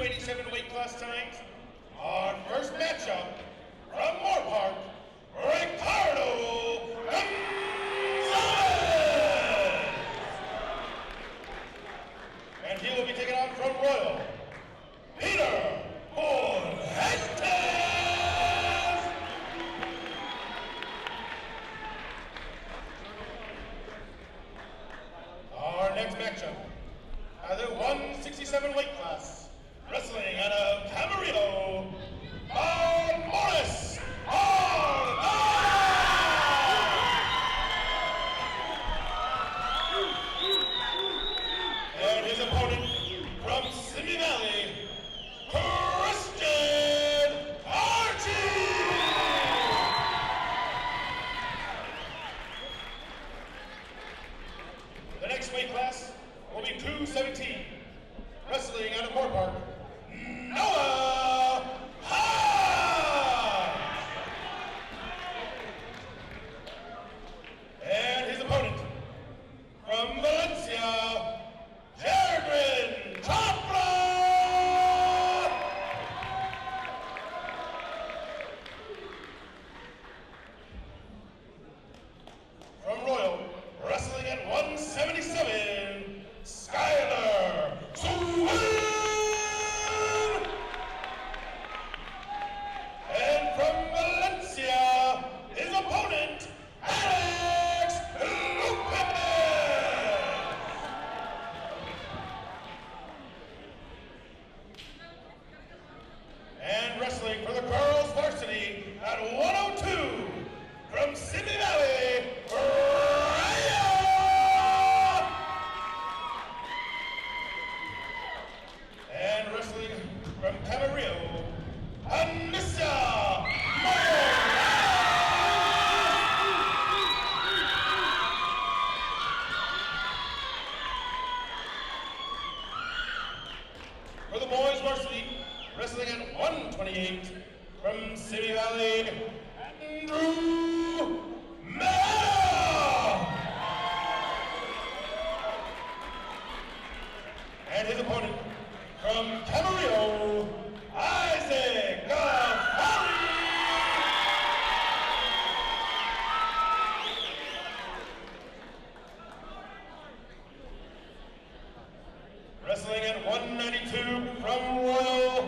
287 weight class tonight. Our first matchup from Moore Park, Ricardo Gonzalez. And he will be taken on from Royal, Peter Fuentes. Our next matchup, at the 167 weight class, wrestling out of Camarillo, Morris and his opponent from Simi Valley, Christian Archie. The next weight class will be 217, wrestling out of Moore Park, Noah Hodge. And his opponent from Valencia, Jergrin Chopra. From Royal, wrestling at 177, Skylar Sewell. And from Valencia, his opponent, Alex Lopez. And wrestling for the girls varsity at 102, from Simi Valley, Raya. And wrestling from Camarillo, Anissa for the boys varsity, wrestling at 128, from Simi Valley, Andrew Mella. And his opponent from Camarillo, Isaac Gafari. Wrestling at 192, from Royal,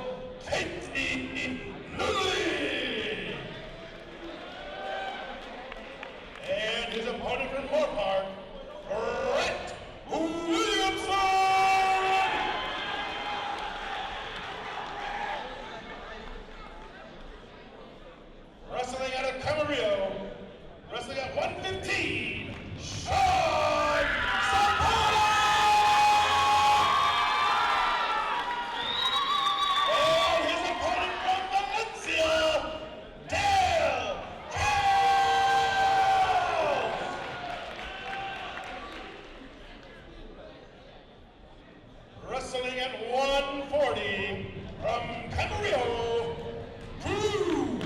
Katie Lully. And his opponent from Moore Park, Brett Williamson. Wrestling out of Camarillo, wrestling at 115, Sean Zapata. And his opponent from Valencia, Dale Charles. Wrestling at 140, from Camarillo, Drew.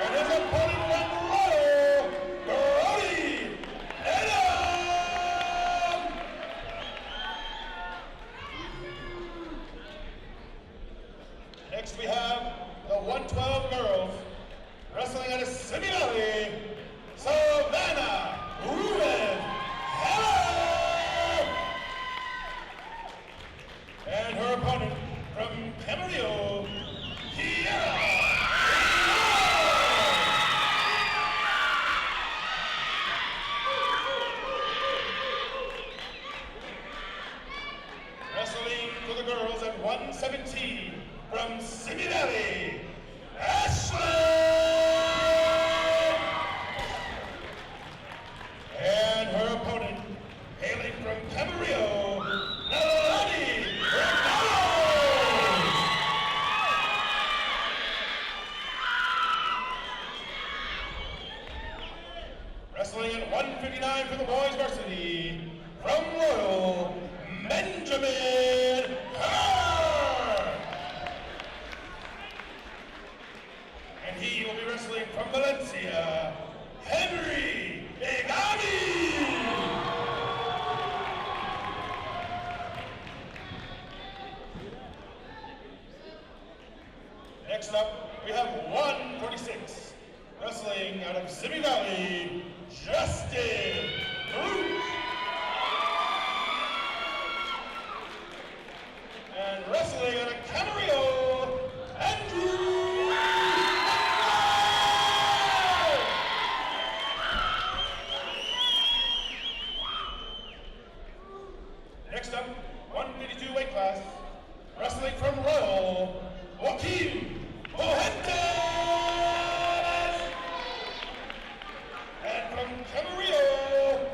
And his opponent from Royal, Brody Adam. Next we have the 112 girls, wrestling out of Simi Valley, Savannah Ruben Heller. And her opponent from Camarillo, Kiara. Wrestling for the girls at 117, from Simi Valley, Ashley. And her opponent, hailing from Camarillo, Nalani Romano. Wrestling at 159 for the boys varsity, from Royal, Benjamin Hurd. And he will be wrestling from Valencia, Henry Egami. Next up, we have 146, wrestling out of Simi Valley, Justin Cruz. And wrestling out of Camarillo, Andrew. Next up, 152 weight class, wrestling from Royal, Joaquin Fuentes. And from Camarillo,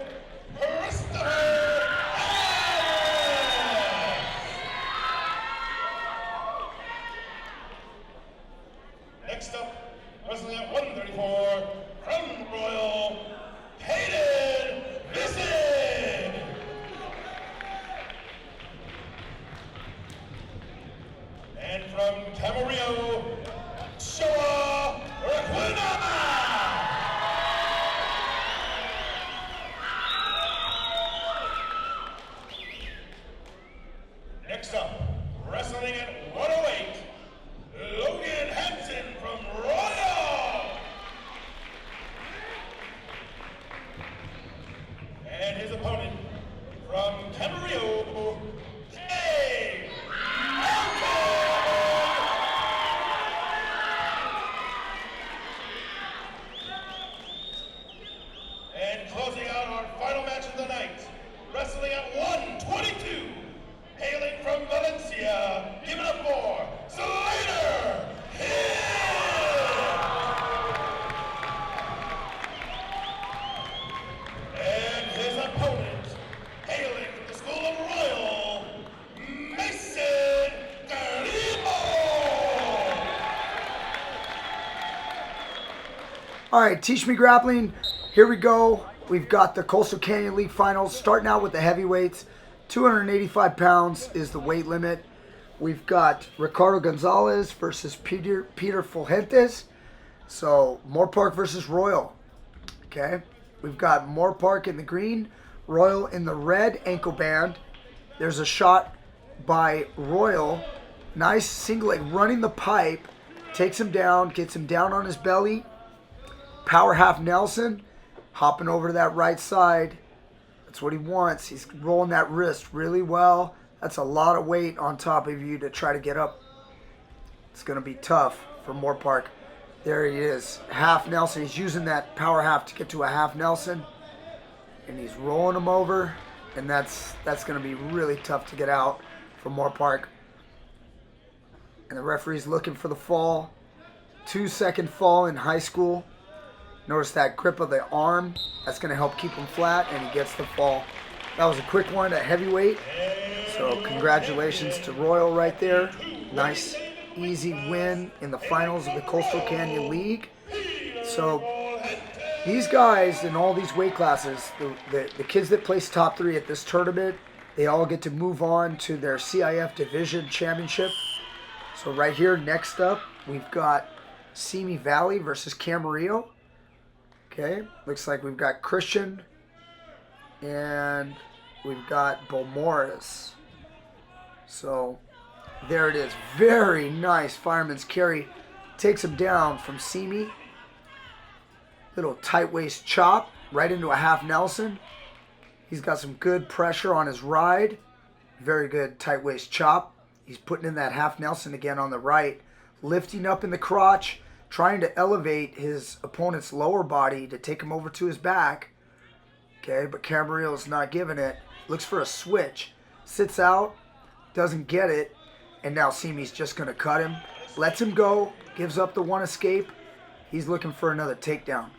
Christopher Allen. Next up, wrestling at 134, from Royal, Hayden Visson. And from Camarillo, Showa Raquinama. Next up, wrestling at 108, Logan Hansen from Royal. And his opponent from Camarillo, Jay Alton. And closing out our final match of the night, wrestling at 122, hailing from Valencia, give it up for Slater Hill! And his opponent, hailing from the School of Royal, Mason Garimo! All right, Teach Me Grappling, here we go. We've got the Coastal Canyon League Finals, starting out with the heavyweights. 285 pounds is the weight limit. We've got Ricardo Gonzalez versus Peter Fulgentes. So, Moore Park versus Royal. Okay, we've got Moore Park in the green, Royal in the red ankle band. There's a shot by Royal. Nice single leg, running the pipe. Takes him down, gets him down on his belly. Power half Nelson, hopping over to that right side. That's what he wants. He's rolling that wrist really well. That's a lot of weight on top of you to try to get up. It's going to be tough for Moore Park. There he is. Half Nelson. He's using that power half to get to a half Nelson. And he's rolling him over. And that's going to be really tough to get out for Moore Park. And the referee's looking for the fall. 2-second fall in high school. Notice that grip of the arm. That's going to help keep him flat, and he gets the fall. That was a quick one at heavyweight. So congratulations to Royal right there. Nice, easy win in the finals of the Coastal Canyon League. So these guys in all these weight classes, the kids that place top 3 at this tournament, they all get to move on to their CIF Division Championship. So right here, next up, we've got Simi Valley versus Camarillo. Okay, looks like we've got Christian and we've got Bo Morris. So there it is. Very nice fireman's carry. Takes him down from Simi. Little tight waist chop right into a half Nelson. He's got some good pressure on his ride. Very good tight waist chop. He's putting in that half Nelson again on the right. Lifting up in the crotch. Trying to elevate his opponent's lower body to take him over to his back. Okay, but Camarillo's not giving it. Looks for a switch. Sits out. Doesn't get it. And now Simi's just going to cut him. Lets him go. Gives up the one escape. He's looking for another takedown.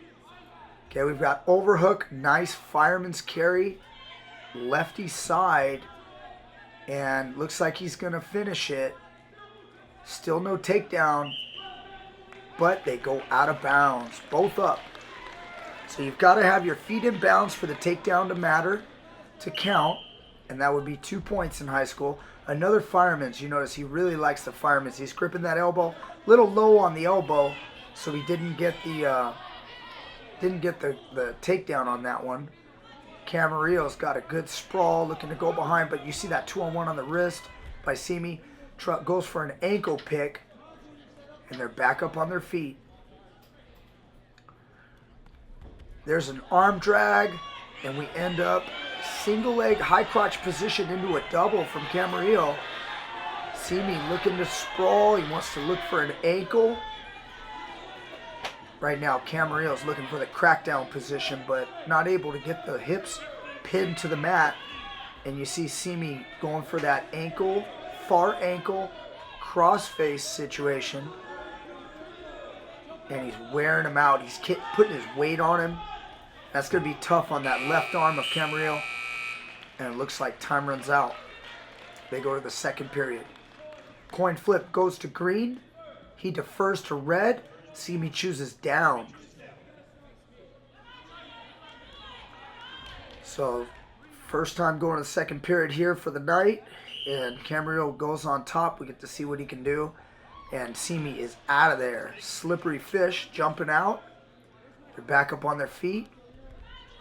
Okay, we've got overhook. Nice fireman's carry. Lefty side. And looks like he's going to finish it. Still no takedown. But they go out of bounds. Both up. So you've got to have your feet in bounds for the takedown to matter, to count. And that would be 2 points in high school. Another fireman's. You notice he really likes the fireman's. He's gripping that elbow. A little low on the elbow. So he didn't get the takedown on that one. Camarillo's got a good sprawl, looking to go behind. But you see that 2-on-1 on the wrist by Simi. Goes for an ankle pick. and they're back up on their feet. There's an arm drag, and we end up single leg high crotch position into a double from Camarillo. Simi looking to sprawl. He wants to look for an ankle. Right now, Camarillo's looking for the crackdown position, but not able to get the hips pinned to the mat. And you see Simi going for that ankle, far ankle, cross-face situation. And he's wearing him out. He's putting his weight on him. That's going to be tough on that left arm of Camarillo. And it looks like time runs out. They go to the second period. Coin flip goes to green. He defers to red. Simi chooses down. So, first time going to the second period here for the night. And Camarillo goes on top. We get to see what he can do. And Simi is out of there. Slippery fish jumping out. They're back up on their feet.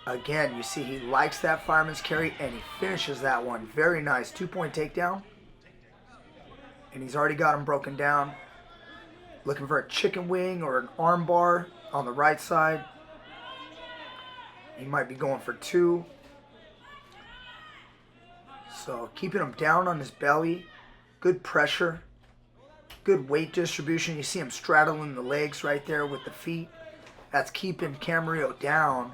Again, you see he likes that fireman's carry, and he finishes that one. Very nice. 2-point takedown. And he's already got him broken down. Looking for a chicken wing or an arm bar on the right side. He might be going for 2. So keeping him down on his belly. Good pressure. Good weight distribution. You see him straddling the legs right there with the feet. That's keeping Camarillo down.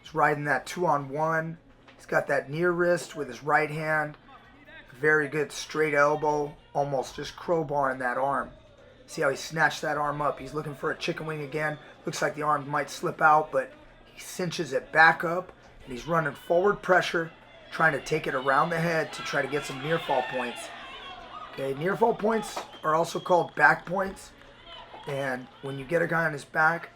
He's riding that 2-on-1. He's got that near wrist with his right hand. Very good straight elbow. Almost just crowbarring that arm. See how he snatched that arm up. He's looking for a chicken wing again. Looks like the arm might slip out, but he cinches it back up. And he's running forward pressure, trying to take it around the head to try to get some near fall points. Okay, near fall points are also called back points. And when you get a guy on his back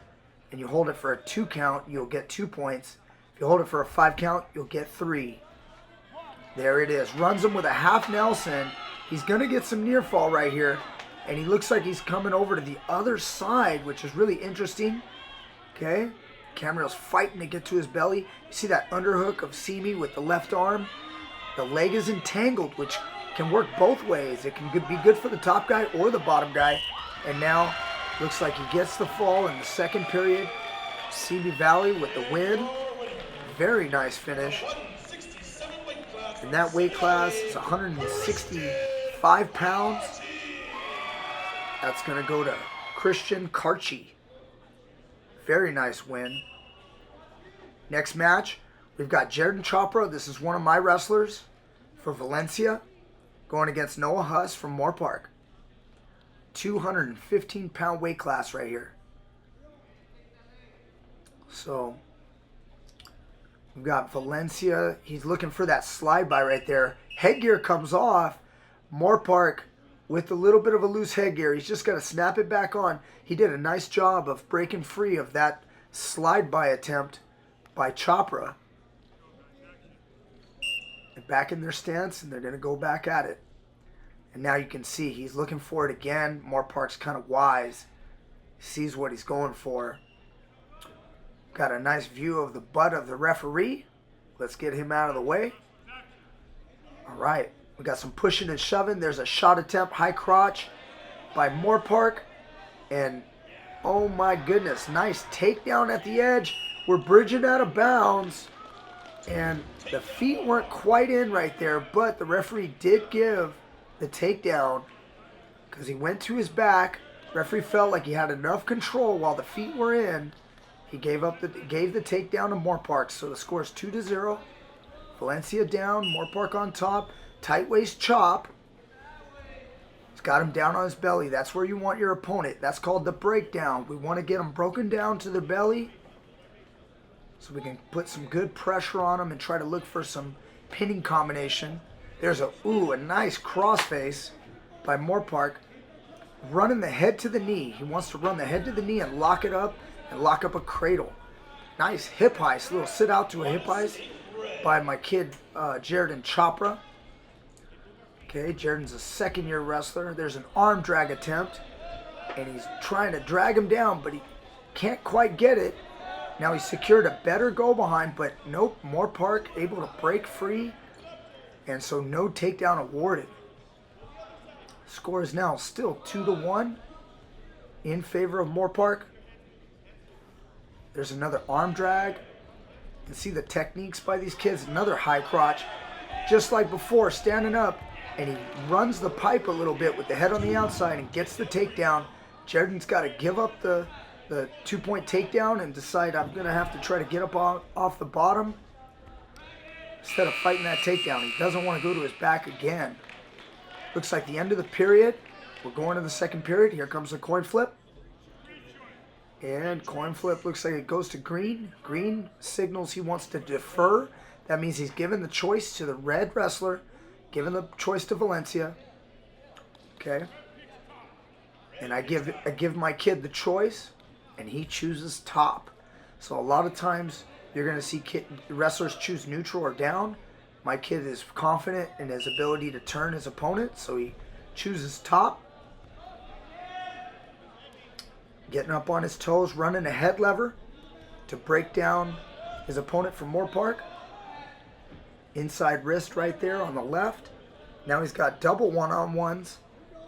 and you hold it for a 2 count, you'll get 2 points. If you hold it for a 5 count, you'll get 3. There it is. Runs him with a half Nelson. He's going to get some near fall right here. And he looks like he's coming over to the other side, which is really interesting. Okay. Camarillo's fighting to get to his belly. You see that underhook of Simi with the left arm? The leg is entangled, which can work both ways. It can be good for the top guy or the bottom guy. And now, looks like he gets the fall in the second period. Simi Valley with the win. Very nice finish. And that weight class is 165 pounds. That's going to go to Christian Karchi. Very nice win. Next match, we've got Jared Chopra. This is one of my wrestlers for Valencia, going against Noah Huss from Moore Park. 215-pound weight class right here. So, we've got Valencia. He's looking for that slide by right there. Headgear comes off. Moore Park with a little bit of a loose headgear. He's just got to snap it back on. He did a nice job of breaking free of that slide by attempt by Chopra. And back in their stance, and they're going to go back at it. And now you can see he's looking for it again. Moore Park's kind of wise. He sees what he's going for. Got a nice view of the butt of the referee. Let's get him out of the way. All right. We got some pushing and shoving. There's a shot attempt, high crotch by Moore Park. And, oh my goodness, nice takedown at the edge. We're bridging out of bounds. And the feet weren't quite in right there, but the referee did give the takedown because he went to his back. Referee felt like he had enough control while the feet were in. He gave the takedown to Moore Park. So the score is 2-0. Valencia down, Moore Park on top. Tight waist chop. He's got him down on his belly. That's where you want your opponent. That's called the breakdown. We want to get them broken down to their belly so we can put some good pressure on them and try to look for some pinning combination. There's a nice crossface by Moore Park. Running the head to the knee. He wants to run the head to the knee and lock it up and lock up a cradle. Nice hip heist. A little sit out to a hip heist by my kid Jared Chopra. Okay, Jared's a second-year wrestler. There's an arm drag attempt, and he's trying to drag him down, but he can't quite get it. Now he secured a better go behind, but nope, Moore Park able to break free, and so no takedown awarded. Score is now still 2-1. in favor of Moorpark. There's another arm drag. You can see the techniques by these kids. Another high crotch. Just like before, standing up. And he runs the pipe a little bit with the head on the outside and gets the takedown. Jaredon's got to give up the 2-point takedown and decide, I'm going to have to try to get up off the bottom instead of fighting that takedown. He doesn't want to go to his back again. Looks like the end of the period. We're going to the second period. Here comes the coin flip. And coin flip looks like it goes to green. Green signals he wants to defer. That means he's given the choice to the red wrestler, given the choice to Valencia. Okay. And I give my kid the choice, and he chooses top. So a lot of times you're going to see wrestlers choose neutral or down. My kid is confident in his ability to turn his opponent, so he chooses top. Getting up on his toes, running a head lever to break down his opponent from Moorpark. Inside wrist right there on the left. Now he's got double one-on-ones,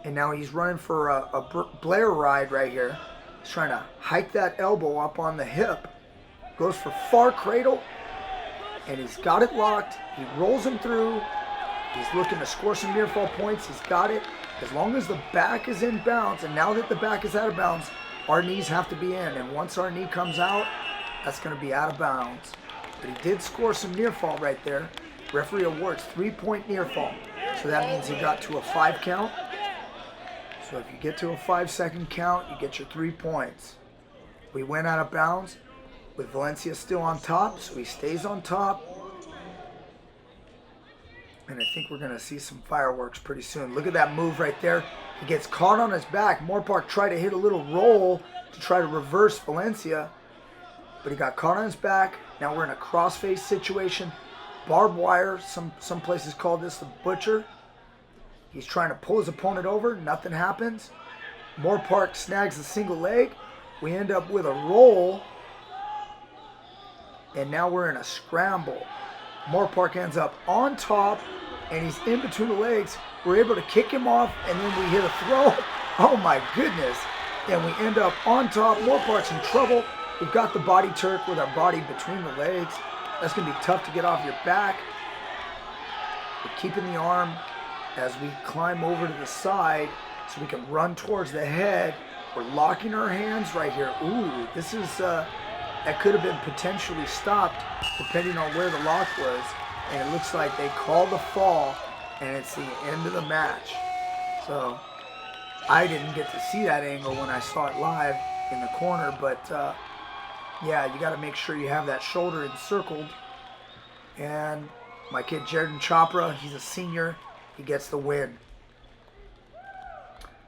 and now he's running for a Blair ride right here. He's trying to hike that elbow up on the hip. Goes for far cradle, and he's got it locked. He rolls him through. He's looking to score some near fall points. He's got it. As long as the back is in bounds, and now that the back is out of bounds, our knees have to be in. And once our knee comes out, that's going to be out of bounds. But he did score some near fall right there. Referee awards 3-point near fall. So that means he got to a 5 count. So if you get to a 5-second count, you get your 3 points. We went out of bounds with Valencia still on top, so he stays on top. And I think we're going to see some fireworks pretty soon. Look at that move right there. He gets caught on his back. Moorpark tried to hit a little roll to try to reverse Valencia, but he got caught on his back. Now we're in a crossface situation. Barbed wire, some places call this the butcher. He's trying to pull his opponent over. Nothing happens. Moorpark snags a single leg. We end up with a roll. And now we're in a scramble. Moorpark ends up on top, and he's in between the legs. We're able to kick him off, and then we hit a throw. Oh my goodness. And we end up on top. Moorpark's in trouble. We've got the body Turk with our body between the legs. That's going to be tough to get off your back. We're keeping the arm as we climb over to the side so we can run towards the head. We're locking our hands right here. Ooh, this is, that could have been potentially stopped depending on where the lock was. And it looks like they called the fall, and it's the end of the match. So I didn't get to see that angle when I saw it live in the corner, but yeah, you got to make sure you have that shoulder encircled. And my kid Jaredon Chopra, he's a senior. He gets the win.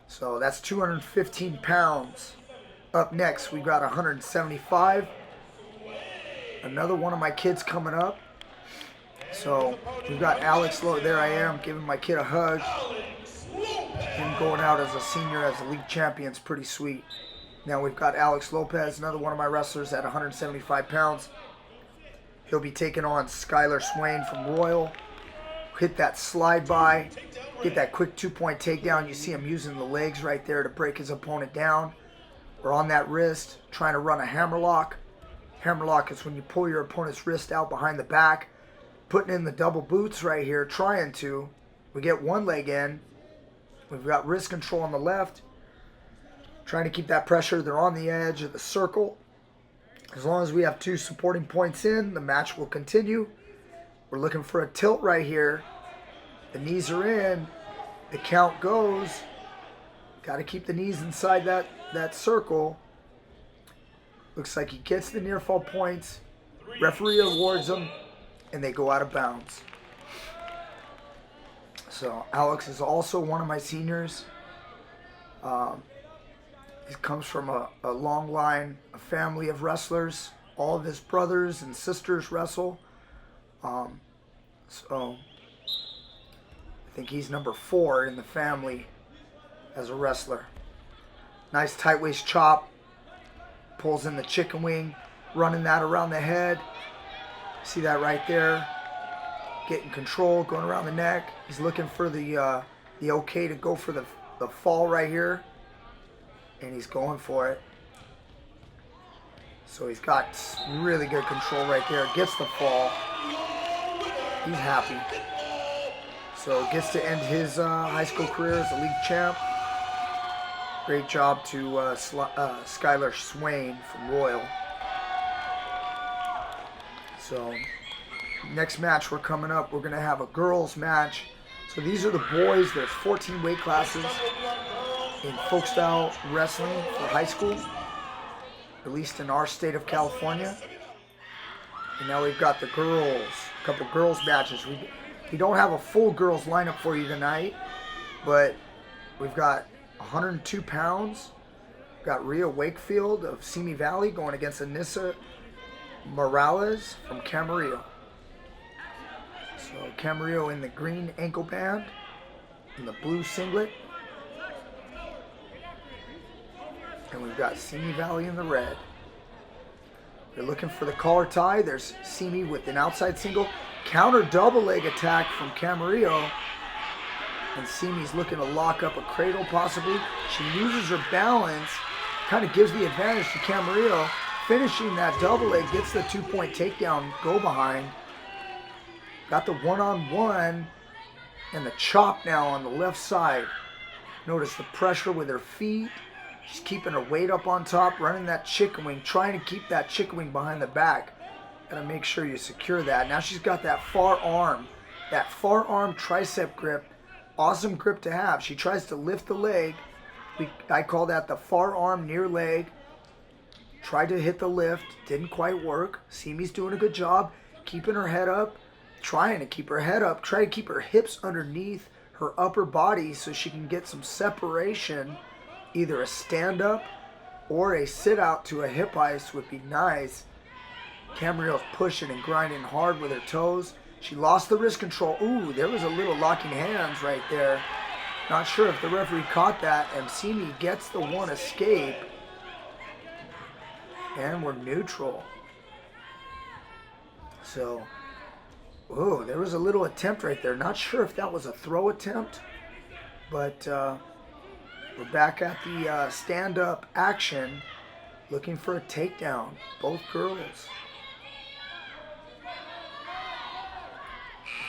So that's 215 pounds. Up next, we got 175. Another one of my kids coming up. So we've got Alex. There I am, giving my kid a hug. Him going out as a senior, as a league champion, is pretty sweet. Now we've got Alex Lopez, another one of my wrestlers at 175 pounds. He'll be taking on Skylar Swain from Royal. Hit that slide by, get that quick 2-point takedown. You see him using the legs right there to break his opponent down. We're on that wrist, trying to run a hammerlock. Hammerlock is when you pull your opponent's wrist out behind the back. Putting in the double boots right here, trying to. We get one leg in. We've got wrist control on the left. Trying to keep that pressure. They're on the edge of the circle. As long as we have 2 supporting points in, the match will continue. We're looking for a tilt right here. The knees are in. The count goes. Got to keep the knees inside that circle. Looks like he gets the near fall points. Referee awards them, and they go out of bounds. So Alex is also one of my seniors. He comes from a long line, a family of wrestlers. All of his brothers and sisters wrestle. So I think he's number 4 in the family as a wrestler. Nice tight waist chop. Pulls in the chicken wing, running that around the head. See that right there? Getting control, going around the neck. He's looking for the okay to go for the fall right here. and he's going for it. So he's got really good control right there. Gets the fall. He's happy. So gets to end his high school career as a league champ. Great job to Skylar Swain from Royal. So next match we're coming up, we're going to have a girls match. So these are the boys. There's 14 weight classes in folk style wrestling for high school, at least in our state of California. And now we've got the girls, a couple girls matches. We don't have a full girls lineup for you tonight, but we've got 102 pounds. We've got Rhea Wakefield of Simi Valley going against Anissa Morales from Camarillo. So Camarillo in the green ankle band and the blue singlet. And we've got Simi Valley in the red. They're looking for the collar tie. There's Simi with an outside single. Counter double leg attack from Camarillo. And Simi's looking to lock up a cradle possibly. She loses her balance. Kind of gives the advantage to Camarillo. Finishing that double leg. Gets the 2-point takedown. Go behind. Got the one-on-one. And the chop now on the left side. Notice the pressure with her feet. She's keeping her weight up on top, running that chicken wing, trying to keep that chicken wing behind the back. Gotta make sure you secure that. Now she's got that far arm tricep grip. Awesome grip to have. She tries to lift the leg. I call that the far arm near leg. Tried to hit the lift, didn't quite work. Simi's doing a good job, keeping her head up, trying to keep her head up, try to keep her hips underneath her upper body so she can get some separation. Either a stand-up or a sit-out to a hip ice would be nice. Camarillo's pushing and grinding hard with her toes. She lost the wrist control. Ooh, there was a little locking hands right there. Not sure if the referee caught that. And Simi gets the one escape. And we're neutral. So, ooh, there was a little attempt right there. Not sure if that was a throw attempt, but we're back at the stand-up action, looking for a takedown. Both girls.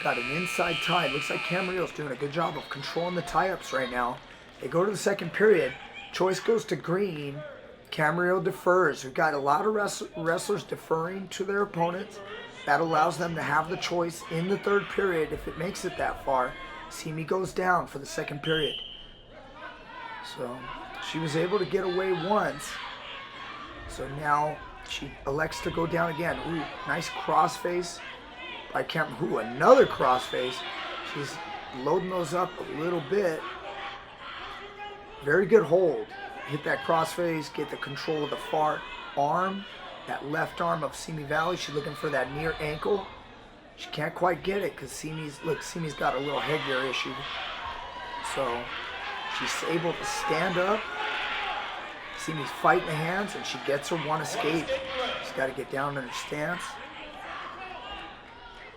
Got an inside tie. Looks like Camarillo's doing a good job of controlling the tie-ups right now. They go to the second period. Choice goes to green. Camarillo defers. We've got a lot of wrestlers deferring to their opponents. That allows them to have the choice in the third period if it makes it that far. Simi goes down for the second period. So she was able to get away once. So now she elects to go down again. Ooh, nice crossface by Cameron. Ooh, another crossface. She's loading those up a little bit. Very good hold. Hit that crossface, get the control of the far arm. That left arm of Simi Valley. She's looking for that near ankle. She can't quite get it because Simi's got a little headgear issue. So she's able to stand up. Simi's fighting the hands, and she gets her one escape. She's got to get down in her stance.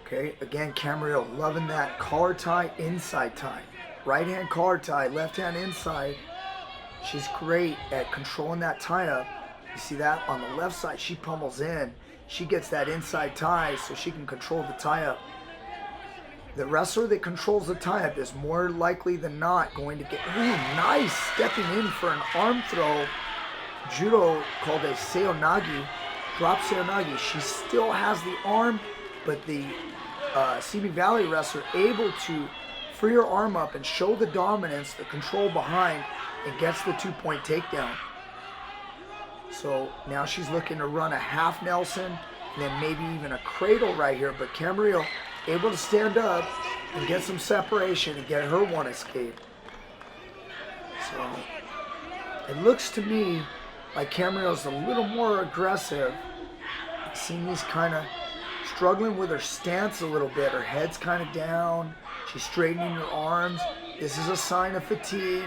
Okay, again, Camarillo loving that collar tie, inside tie. Right hand collar tie, left hand inside. She's great at controlling that tie up. You see that? On the left side, she pummels in. She gets that inside tie so she can control the tie up. The wrestler that controls the tie-up is more likely than not going to get... Ooh, nice! Stepping in for an arm throw. Judo called a seonagi. Drop seonagi. She still has the arm, but the Simi Valley wrestler able to free her arm up and show the dominance, the control behind, and gets the 2-point takedown. So now she's looking to run a half Nelson, and then maybe even a cradle right here, but Camarillo able to stand up and get some separation and get her one escape. So it looks to me like Camarillo's a little more aggressive. Simi's kind of struggling with her stance a little bit. Her head's kind of down. She's straightening her arms. This is a sign of fatigue.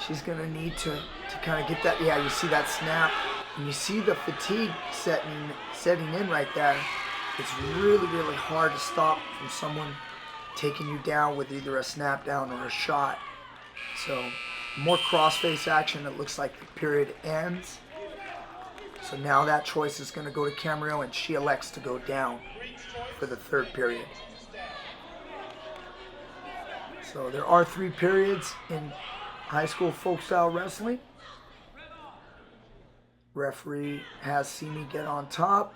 She's going to need to kind of get that. Yeah, you see that snap. And you see the fatigue setting in right there. It's really, really hard to stop from someone taking you down with either a snap down or a shot. So More cross-face action. It looks like the period ends. So now that choice is going to go to Camarillo, and she elects to go down for the third period. So there are 3 periods in high school folk style wrestling. Referee has Simi get on top,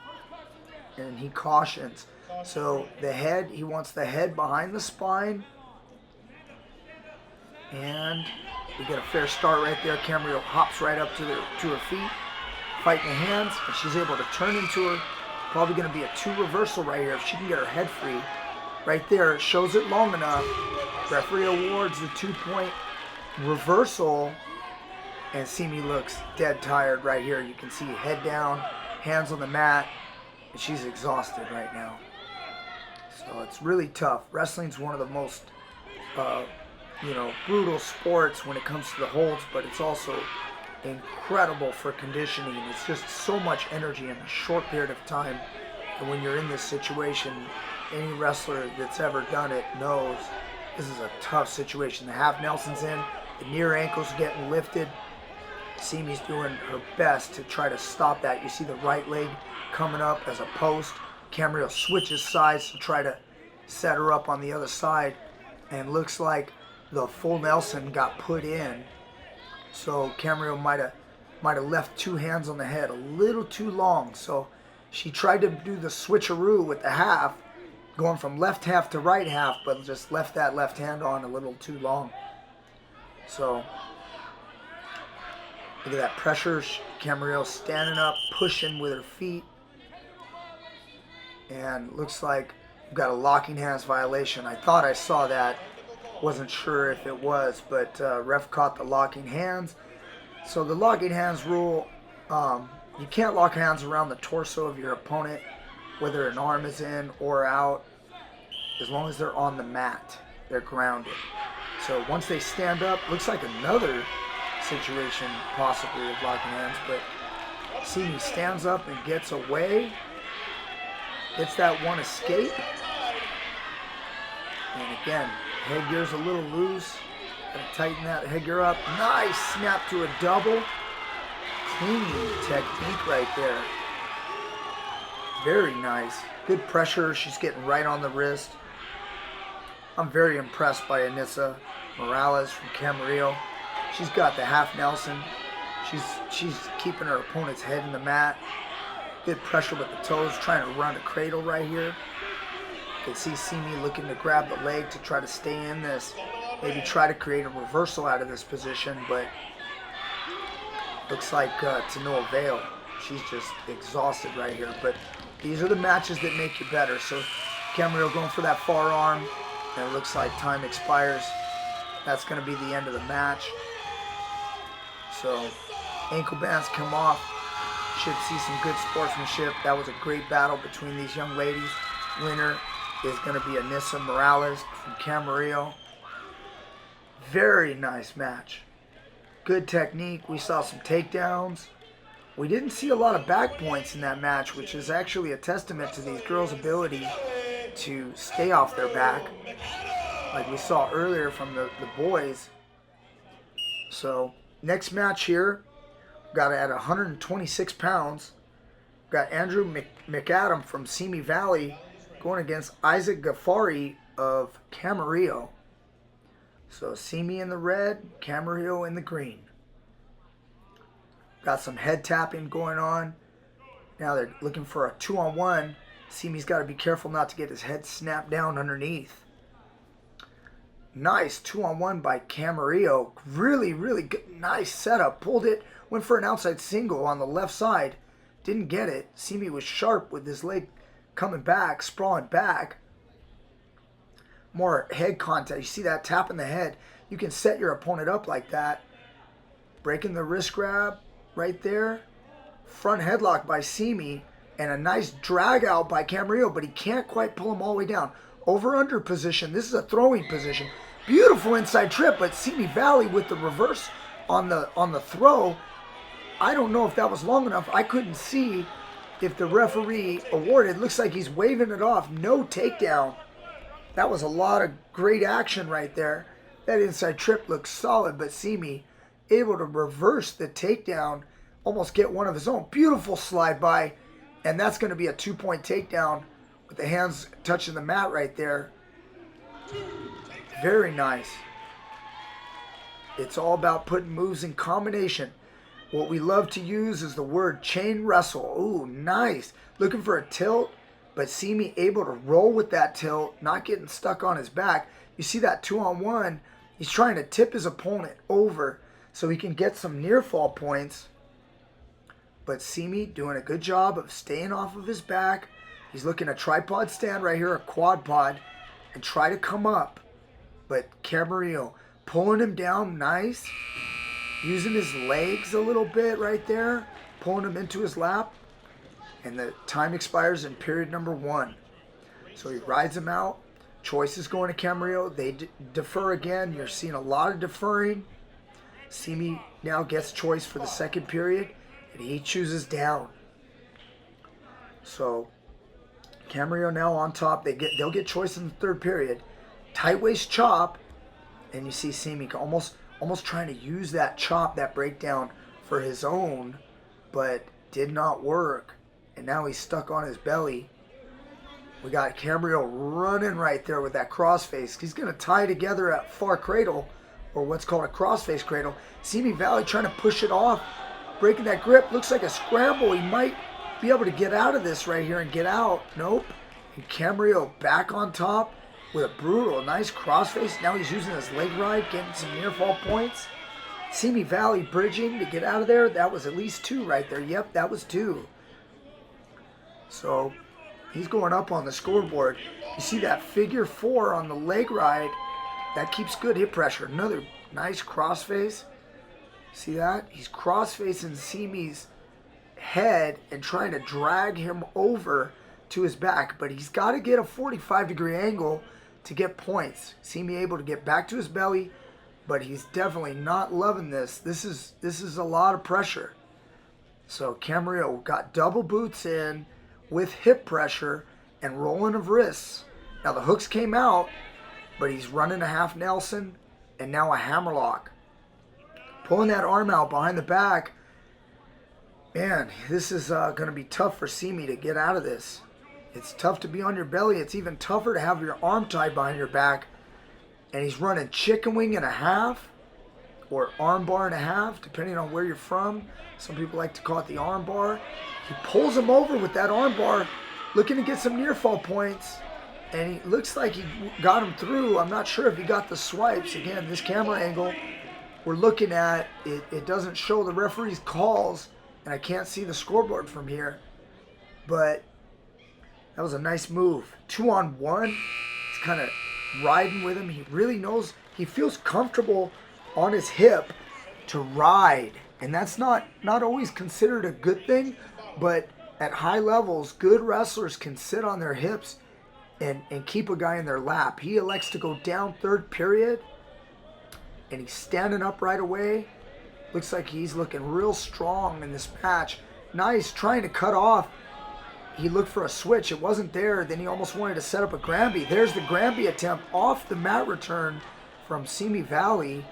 and he cautions. So the head, he wants the head behind the spine. And we get a fair start right there. Camarillo hops right up to her feet, fighting the hands, and she's able to turn into her. Probably going to be a 2 reversal right here if she can get her head free. Right there, shows it long enough. Referee awards the 2-point reversal, and Simi looks dead tired right here. You can see head down, hands on the mat, and she's exhausted right now. So it's really tough. Wrestling's one of the most, brutal sports when it comes to the holds, but it's also incredible for conditioning. It's just so much energy in a short period of time. And when you're in this situation, any wrestler that's ever done it knows this is a tough situation. The half Nelson's in, the near ankle's getting lifted. Simi's doing her best to try to stop that. You see the right leg coming up as a post. Camarillo switches sides to try to set her up on the other side, and looks like the full Nelson got put in. So Camarillo might have left 2 hands on the head a little too long. So she tried to do the switcheroo with the half, going from left half to right half, but just left that left hand on a little too long. So look at that pressure. Camarillo standing up, pushing with her feet. And looks like we've got a locking hands violation. I thought I saw that. Wasn't sure if it was, but ref caught the locking hands. So the locking hands rule, you can't lock hands around the torso of your opponent, whether an arm is in or out, as long as they're on the mat. They're grounded. So once they stand up, looks like another situation possibly of locking hands, but Simi stands up and gets away. Gets that one escape. And again, headgear's a little loose. Gotta tighten that headgear up. Nice snap to a double. Clean technique right there. Very nice. Good pressure. She's getting right on the wrist. I'm very impressed by Anissa Morales from Camarillo. She's got the half Nelson. She's keeping her opponent's head in the mat. Good pressure with the toes, trying to run a cradle right here. You can see Simi looking to grab the leg to try to stay in this. Maybe try to create a reversal out of this position, but looks like to no avail. She's just exhausted right here. But these are the matches that make you better. So Camarillo going for that far arm, and it looks like time expires. That's going to be the end of the match. So ankle bands come off. Should see some good sportsmanship. That was a great battle between these young ladies. Winner is going to be Anissa Morales from Camarillo. Very nice match. Good technique. We saw some takedowns. We didn't see a lot of back points in that match, which is actually a testament to these girls' ability to stay off their back, like we saw earlier from the boys. So next match here, got it at 126 pounds. Got Andrew McAdam from Simi Valley going against Isaac Ghaffari of Camarillo. So Simi in the red, Camarillo in the green. Got some head tapping going on. Now they're looking for a 2-on-1. Simi's got to be careful not to get his head snapped down underneath. Nice 2-on-1 by Camarillo. Really, really good, nice setup. Pulled it, went for an outside single on the left side. Didn't get it. Simi was sharp with his leg coming back, sprawling back. More head contact. You see that tapping the head. You can set your opponent up like that. Breaking the wrist grab right there. Front headlock by Simi. And a nice drag out by Camarillo, but he can't quite pull him all the way down. Over-under position. This is a throwing position. Beautiful inside trip, but Simi Valley with the reverse on the throw. I don't know if that was long enough. I couldn't see if the referee awarded. Looks like he's waving it off. No takedown. That was a lot of great action right there. That inside trip looks solid, but Simi able to reverse the takedown, almost get one of his own. Beautiful slide by, and that's going to be a 2-point takedown with the hands touching the mat right there. Very nice. It's all about putting moves in combination. What we love to use is the word chain wrestle. Ooh, nice. Looking for a tilt, but Simi able to roll with that tilt, not getting stuck on his back. You see that 2-on-1, he's trying to tip his opponent over so he can get some near fall points. But Simi doing a good job of staying off of his back. He's looking at tripod stand right here, a quad pod, and try to come up. But Camarillo pulling him down nice. Using his legs a little bit right there. Pulling him into his lap. And the time expires in period number 1. So he rides him out. Choice is going to Camarillo. They defer again. You're seeing a lot of deferring. Simi now gets choice for the second period. And he chooses down. So Camarillo now on top. They'll get choice in the third period. Tight waist chop. And you see Simi almost trying to use that chop, that breakdown for his own, but did not work. And now he's stuck on his belly. We got Camarillo running right there with that crossface. He's going to tie together at far cradle, or what's called a crossface cradle. Simi Valley trying to push it off, breaking that grip. Looks like a scramble. He might be able to get out of this right here and get out. Nope. And Camarillo back on top with a brutal, nice crossface. Now he's using his leg ride, getting some near fall points. Simi Valley bridging to get out of there. That was at least 2 right there. Yep, that was 2. So he's going up on the scoreboard. You see that figure 4 on the leg ride. That keeps good hip pressure. Another nice crossface. See that? He's crossfacing Simi's head and trying to drag him over to his back. But he's got to get a 45-degree angle to get points. Simi able to get back to his belly, but he's definitely not loving this. This is a lot of pressure. So Camarillo got double boots in with hip pressure and rolling of wrists. Now the hooks came out, but he's running a half Nelson and now a hammerlock. Pulling that arm out behind the back. Man, this is going to be tough for Simi to get out of this. It's tough to be on your belly. It's even tougher to have your arm tied behind your back. And he's running chicken wing and a half, or arm bar and a half, depending on where you're from. Some people like to call it the arm bar. He pulls him over with that arm bar, looking to get some near fall points. And he looks like he got him through. I'm not sure if he got the swipes. Again, this camera angle we're looking at, it doesn't show the referee's calls, and I can't see the scoreboard from here. But that was a nice move. 2-on-1. He's kind of riding with him. He really knows, he feels comfortable on his hip to ride. And that's not always considered a good thing, but at high levels, good wrestlers can sit on their hips and keep a guy in their lap. He elects to go down third period, and he's standing up right away. Looks like he's looking real strong in this match. Nice, trying to cut off. He looked for a switch. It wasn't there. Then he almost wanted to set up a Granby. There's the Granby attempt off the mat return from Simi Valley.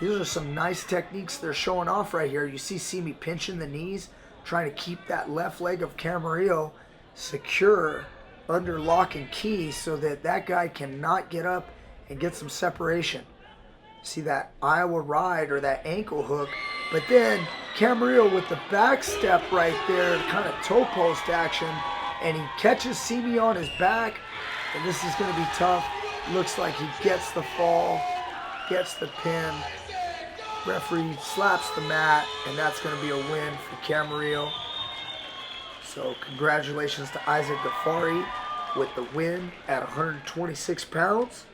These are some nice techniques they're showing off right here. You see Simi pinching the knees, trying to keep that left leg of Camarillo secure under lock and key so that that guy cannot get up and get some separation. See that Iowa ride or that ankle hook. But then Camarillo with the back step right there, kind of toe post action, and he catches Simi on his back, and this is going to be tough. Looks like he gets the fall, gets the pin. Referee slaps the mat, and that's going to be a win for Camarillo. So congratulations to Isaac Ghaffari with the win at 126 pounds.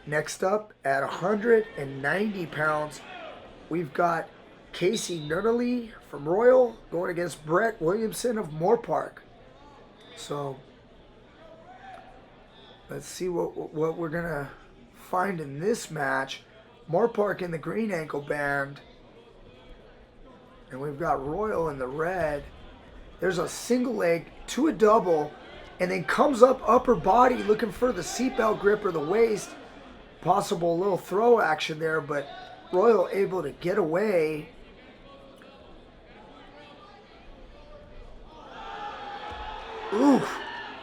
Next up, at 190 pounds, we've got Casey Nunnally from Royal going against Brett Williamson of Moorpark. So let's see what we're going to find in this match. Moorpark in the green ankle band, and we've got Royal in the red. There's a single leg to a double, and then comes up upper body looking for the seatbelt grip or the waist. possible little throw action there, but Royal able to get away. Oof,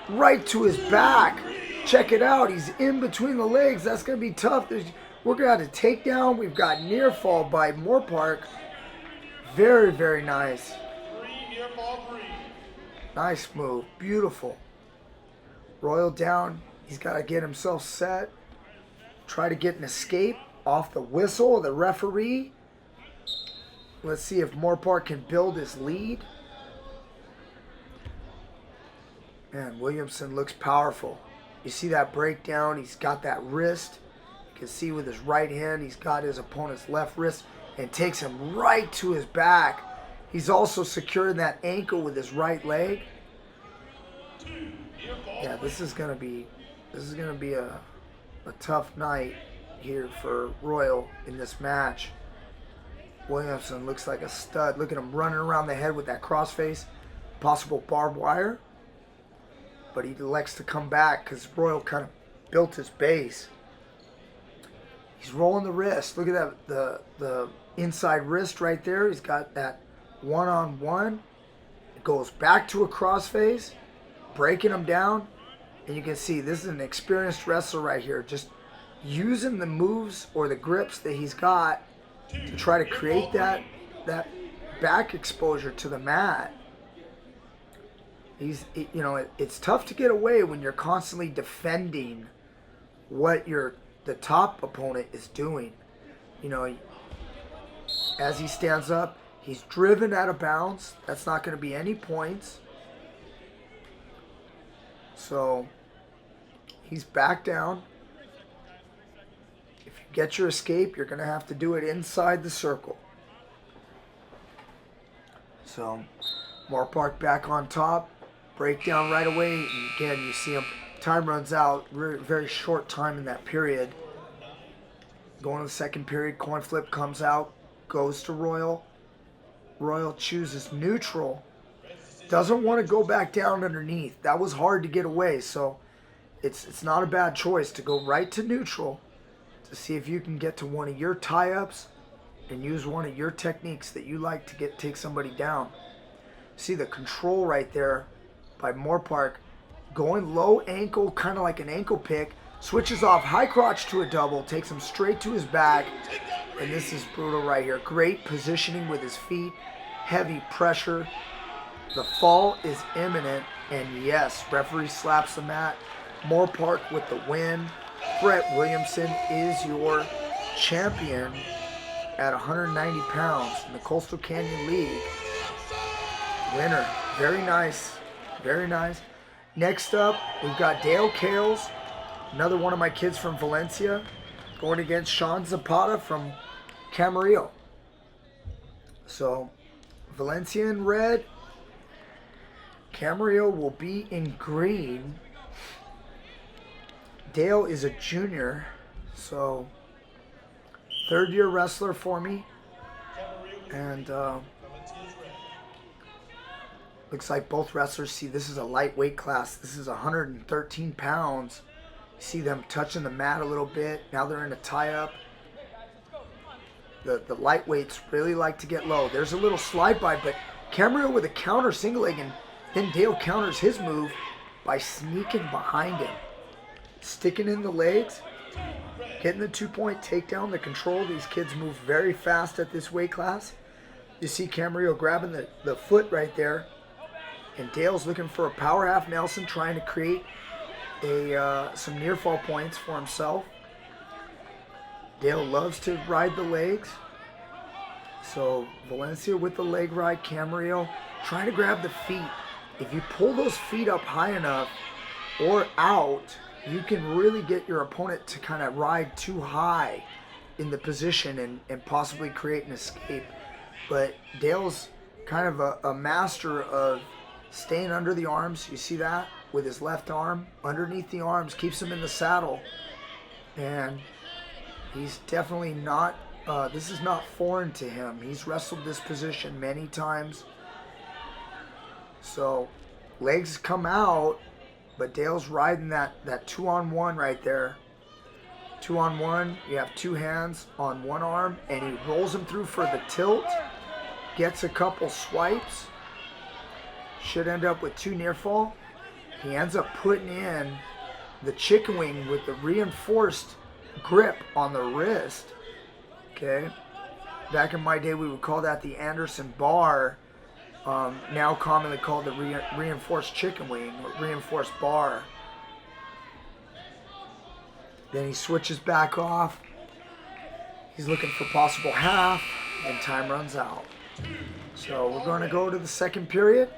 right to his back. Check it out. He's in between the legs. That's going to be tough. We're going to have to take down. We've got near fall by Moorpark. Very, very nice. Nice move. Beautiful. Royal down. He's got to get himself set. Try to get an escape off the whistle of the referee. Let's see if Moorpark can build his lead. Man, Williamson looks powerful. You see that breakdown? He's got that wrist. You can see with his right hand, he's got his opponent's left wrist and takes him right to his back. He's also securing that ankle with his right leg. Yeah, this is gonna be a tough night here for Royal in this match. Williamson looks like a stud. Look at him running around the head with that crossface. Possible barbed wire. But he elects to come back because Royal kind of built his base. He's rolling the wrist. Look at that, the inside wrist right there. He's got that one-on-one. It goes back to a crossface, breaking him down. And you can see this is an experienced wrestler right here, just using the moves or the grips that he's got to try to create that back exposure to the mat. It's tough to get away when you're constantly defending what the top opponent is doing. As he stands up, he's driven out of bounds. That's not going to be any points. So he's back down. If you get your escape, you're going to have to do it inside the circle. So Moorpark back on top. Breakdown right away. And again, you see him. Time runs out. Very short time in that period. Going to the second period. Coin flip comes out. Goes to Royal. Royal chooses neutral. Doesn't want to go back down underneath. That was hard to get away. So it's not a bad choice to go right to neutral to see if you can get to one of your tie-ups and use one of your techniques that you like to take somebody down. See the control right there by Moorpark, going low ankle, kind of like an ankle pick, switches off high crotch to a double, takes him straight to his back, and this is brutal right here. Great positioning with his feet, heavy pressure. The fall is imminent, and yes, referee slaps the mat. Moorpark with the win. Brett Williamson is your champion at 190 pounds in the Coastal Canyon League. Winner. Very nice. Very nice. Next up, we've got Dale Kales, another one of my kids from Valencia, going against Sean Zapata from Camarillo. So, Valencia in red. Camarillo will be in green. Dale is a junior, so third-year wrestler for me. And looks like both wrestlers see this is a lightweight class. This is 113 pounds. You see them touching the mat a little bit. Now they're in a tie-up. The lightweights really like to get low. There's a little slide by, but Camarillo with a counter single leg, and then Dale counters his move by sneaking behind him. Sticking in the legs, getting the 2-point takedown, the control. These kids move very fast at this weight class. You see Camarillo grabbing the foot right there. And Dale's looking for a power half Nelson, trying to create some near fall points for himself. Dale loves to ride the legs. So Valencia with the leg ride, Camarillo trying to grab the feet. If you pull those feet up high enough or out, you can really get your opponent to kind of ride too high in the position and possibly create an escape. But Dale's kind of a master of staying under the arms. You see that with his left arm underneath the arms, keeps him in the saddle. And he's definitely not, this is not foreign to him. He's wrestled this position many times. So legs come out, but Dale's riding that 2-on-1 right there 2-on-1. You have two hands on one arm, and he rolls him through for the tilt. Gets a couple swipes. Should end up with 2 near fall. He ends up putting in the chicken wing with the reinforced grip on the wrist. Okay. Back in my day, we would call that the Anderson bar. Now commonly called the reinforced chicken wing or reinforced bar. Then he switches back off. He's looking for possible half, and time runs out. So we're going to go to the second period.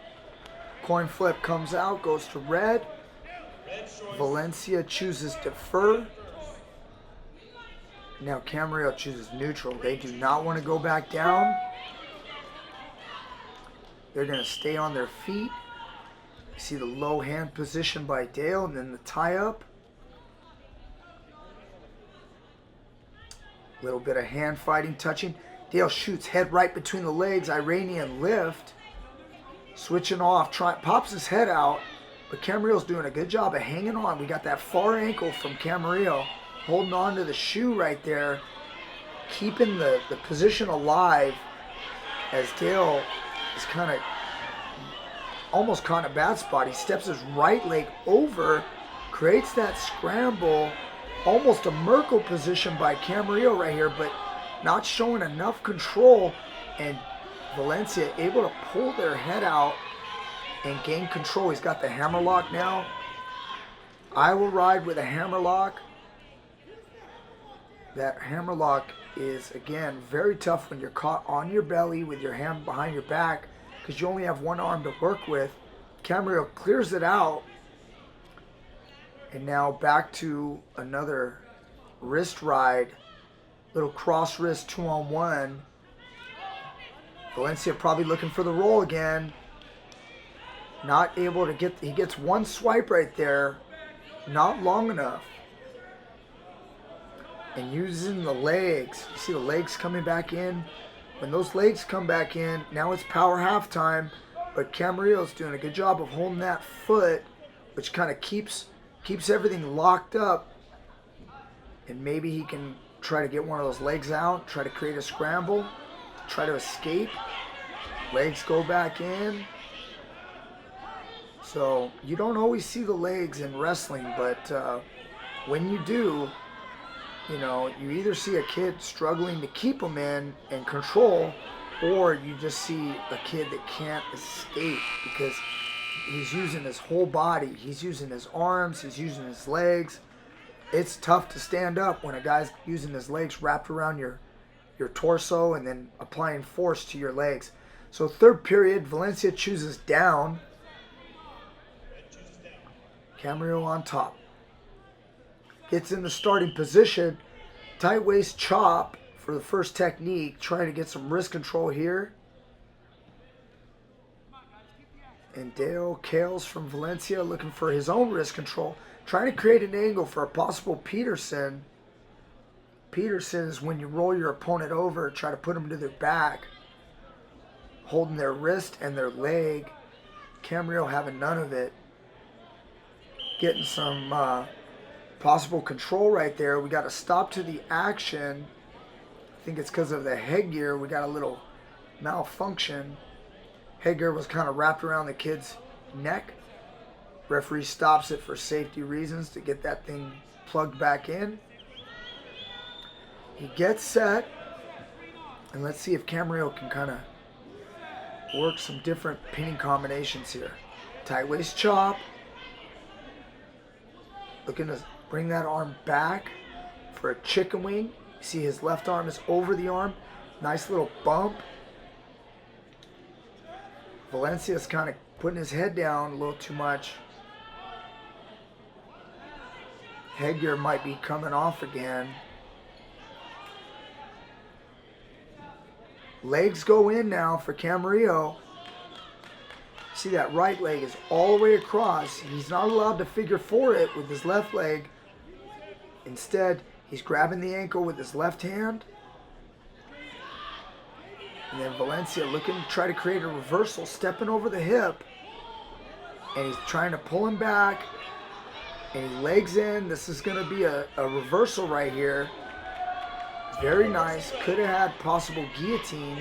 Coin flip comes out, goes to red. Valencia chooses defer. Now Camarillo chooses neutral. They do not want to go back down. They're going to stay on their feet. You see the low hand position by Dale, and then the tie-up. A little bit of hand fighting, touching. Dale shoots head right between the legs. Iranian lift. Switching off. Pops his head out. But Camarillo's doing a good job of hanging on. We got that far ankle from Camarillo. Holding on to the shoe right there. Keeping the position alive as Dale is kind of almost caught in a bad spot. He steps his right leg over. Creates that scramble. Almost a Merkle position by Camarillo right here, but not showing enough control, and Valencia able to pull their head out and gain control. He's got the hammerlock now. I will ride with a hammerlock. That hammerlock is, again, very tough when you're caught on your belly with your hand behind your back because you only have one arm to work with. Camarillo clears it out. And now back to another wrist ride. Little cross wrist 2-on-1. Valencia probably looking for the roll again. Not able to get, he gets one swipe right there. Not long enough. And using the legs. You see the legs coming back in. When those legs come back in, now it's power halftime. But Camarillo's doing a good job of holding that foot, which kind of keeps everything locked up, and maybe he can try to get one of those legs out, try to create a scramble, try to escape. Legs go back in. So you don't always see the legs in wrestling, but when you do, you know, you either see a kid struggling to keep them in and control, or you just see a kid that can't escape because he's using his whole body. He's using his arms. He's using his legs. It's tough to stand up when a guy's using his legs wrapped around your torso and then applying force to your legs. So third period, Valencia chooses down. Camarillo on top. Gets in the starting position. Tight waist chop for the first technique. Trying to get some wrist control here. And Dale Kales from Valencia looking for his own wrist control. Trying to create an angle for a possible Peterson. Peterson is when you roll your opponent over, try to put them to their back. Holding their wrist and their leg. Camarillo having none of it. Getting some possible control right there. We got to stop to the action. I think it's because of the headgear. We got a little malfunction. Headgear was kind of wrapped around the kid's neck. Referee stops it for safety reasons to get that thing plugged back in. He gets set. And let's see if Camarillo can kind of work some different pinning combinations here. Tight waist chop. Looking to bring that arm back for a chicken wing. You see his left arm is over the arm. Nice little bump. Valencia's kind of putting his head down a little too much. Headgear might be coming off again. Legs go in now for Camarillo. See that right leg is all the way across. He's not allowed to figure four it with his left leg. Instead, he's grabbing the ankle with his left hand. And then Valencia looking to try to create a reversal, stepping over the hip. And he's trying to pull him back. And he legs in. This is going to be a reversal right here. Very nice. Could have had possible guillotine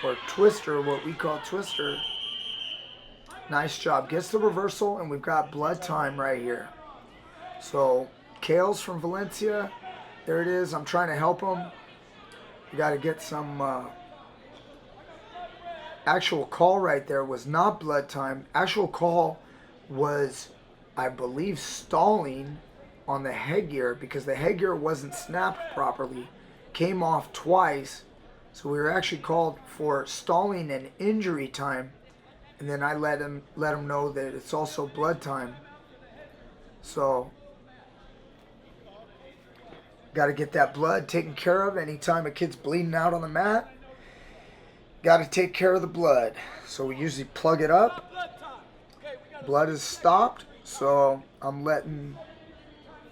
or twister, what we call twister. Nice job. Gets the reversal, and we've got blood time right here. So, Kales from Valencia. There it is. I'm trying to help him. We got to get some actual call right there. Was not blood time. Actual call was, I believe, stalling on the headgear because the headgear wasn't snapped properly. Came off twice. So we were actually called for stalling and injury time. And then I let him know that it's also blood time. So got to get that blood taken care of. Anytime a kid's bleeding out on the mat, got to take care of the blood. So we usually plug it up. Blood is stopped. So I'm letting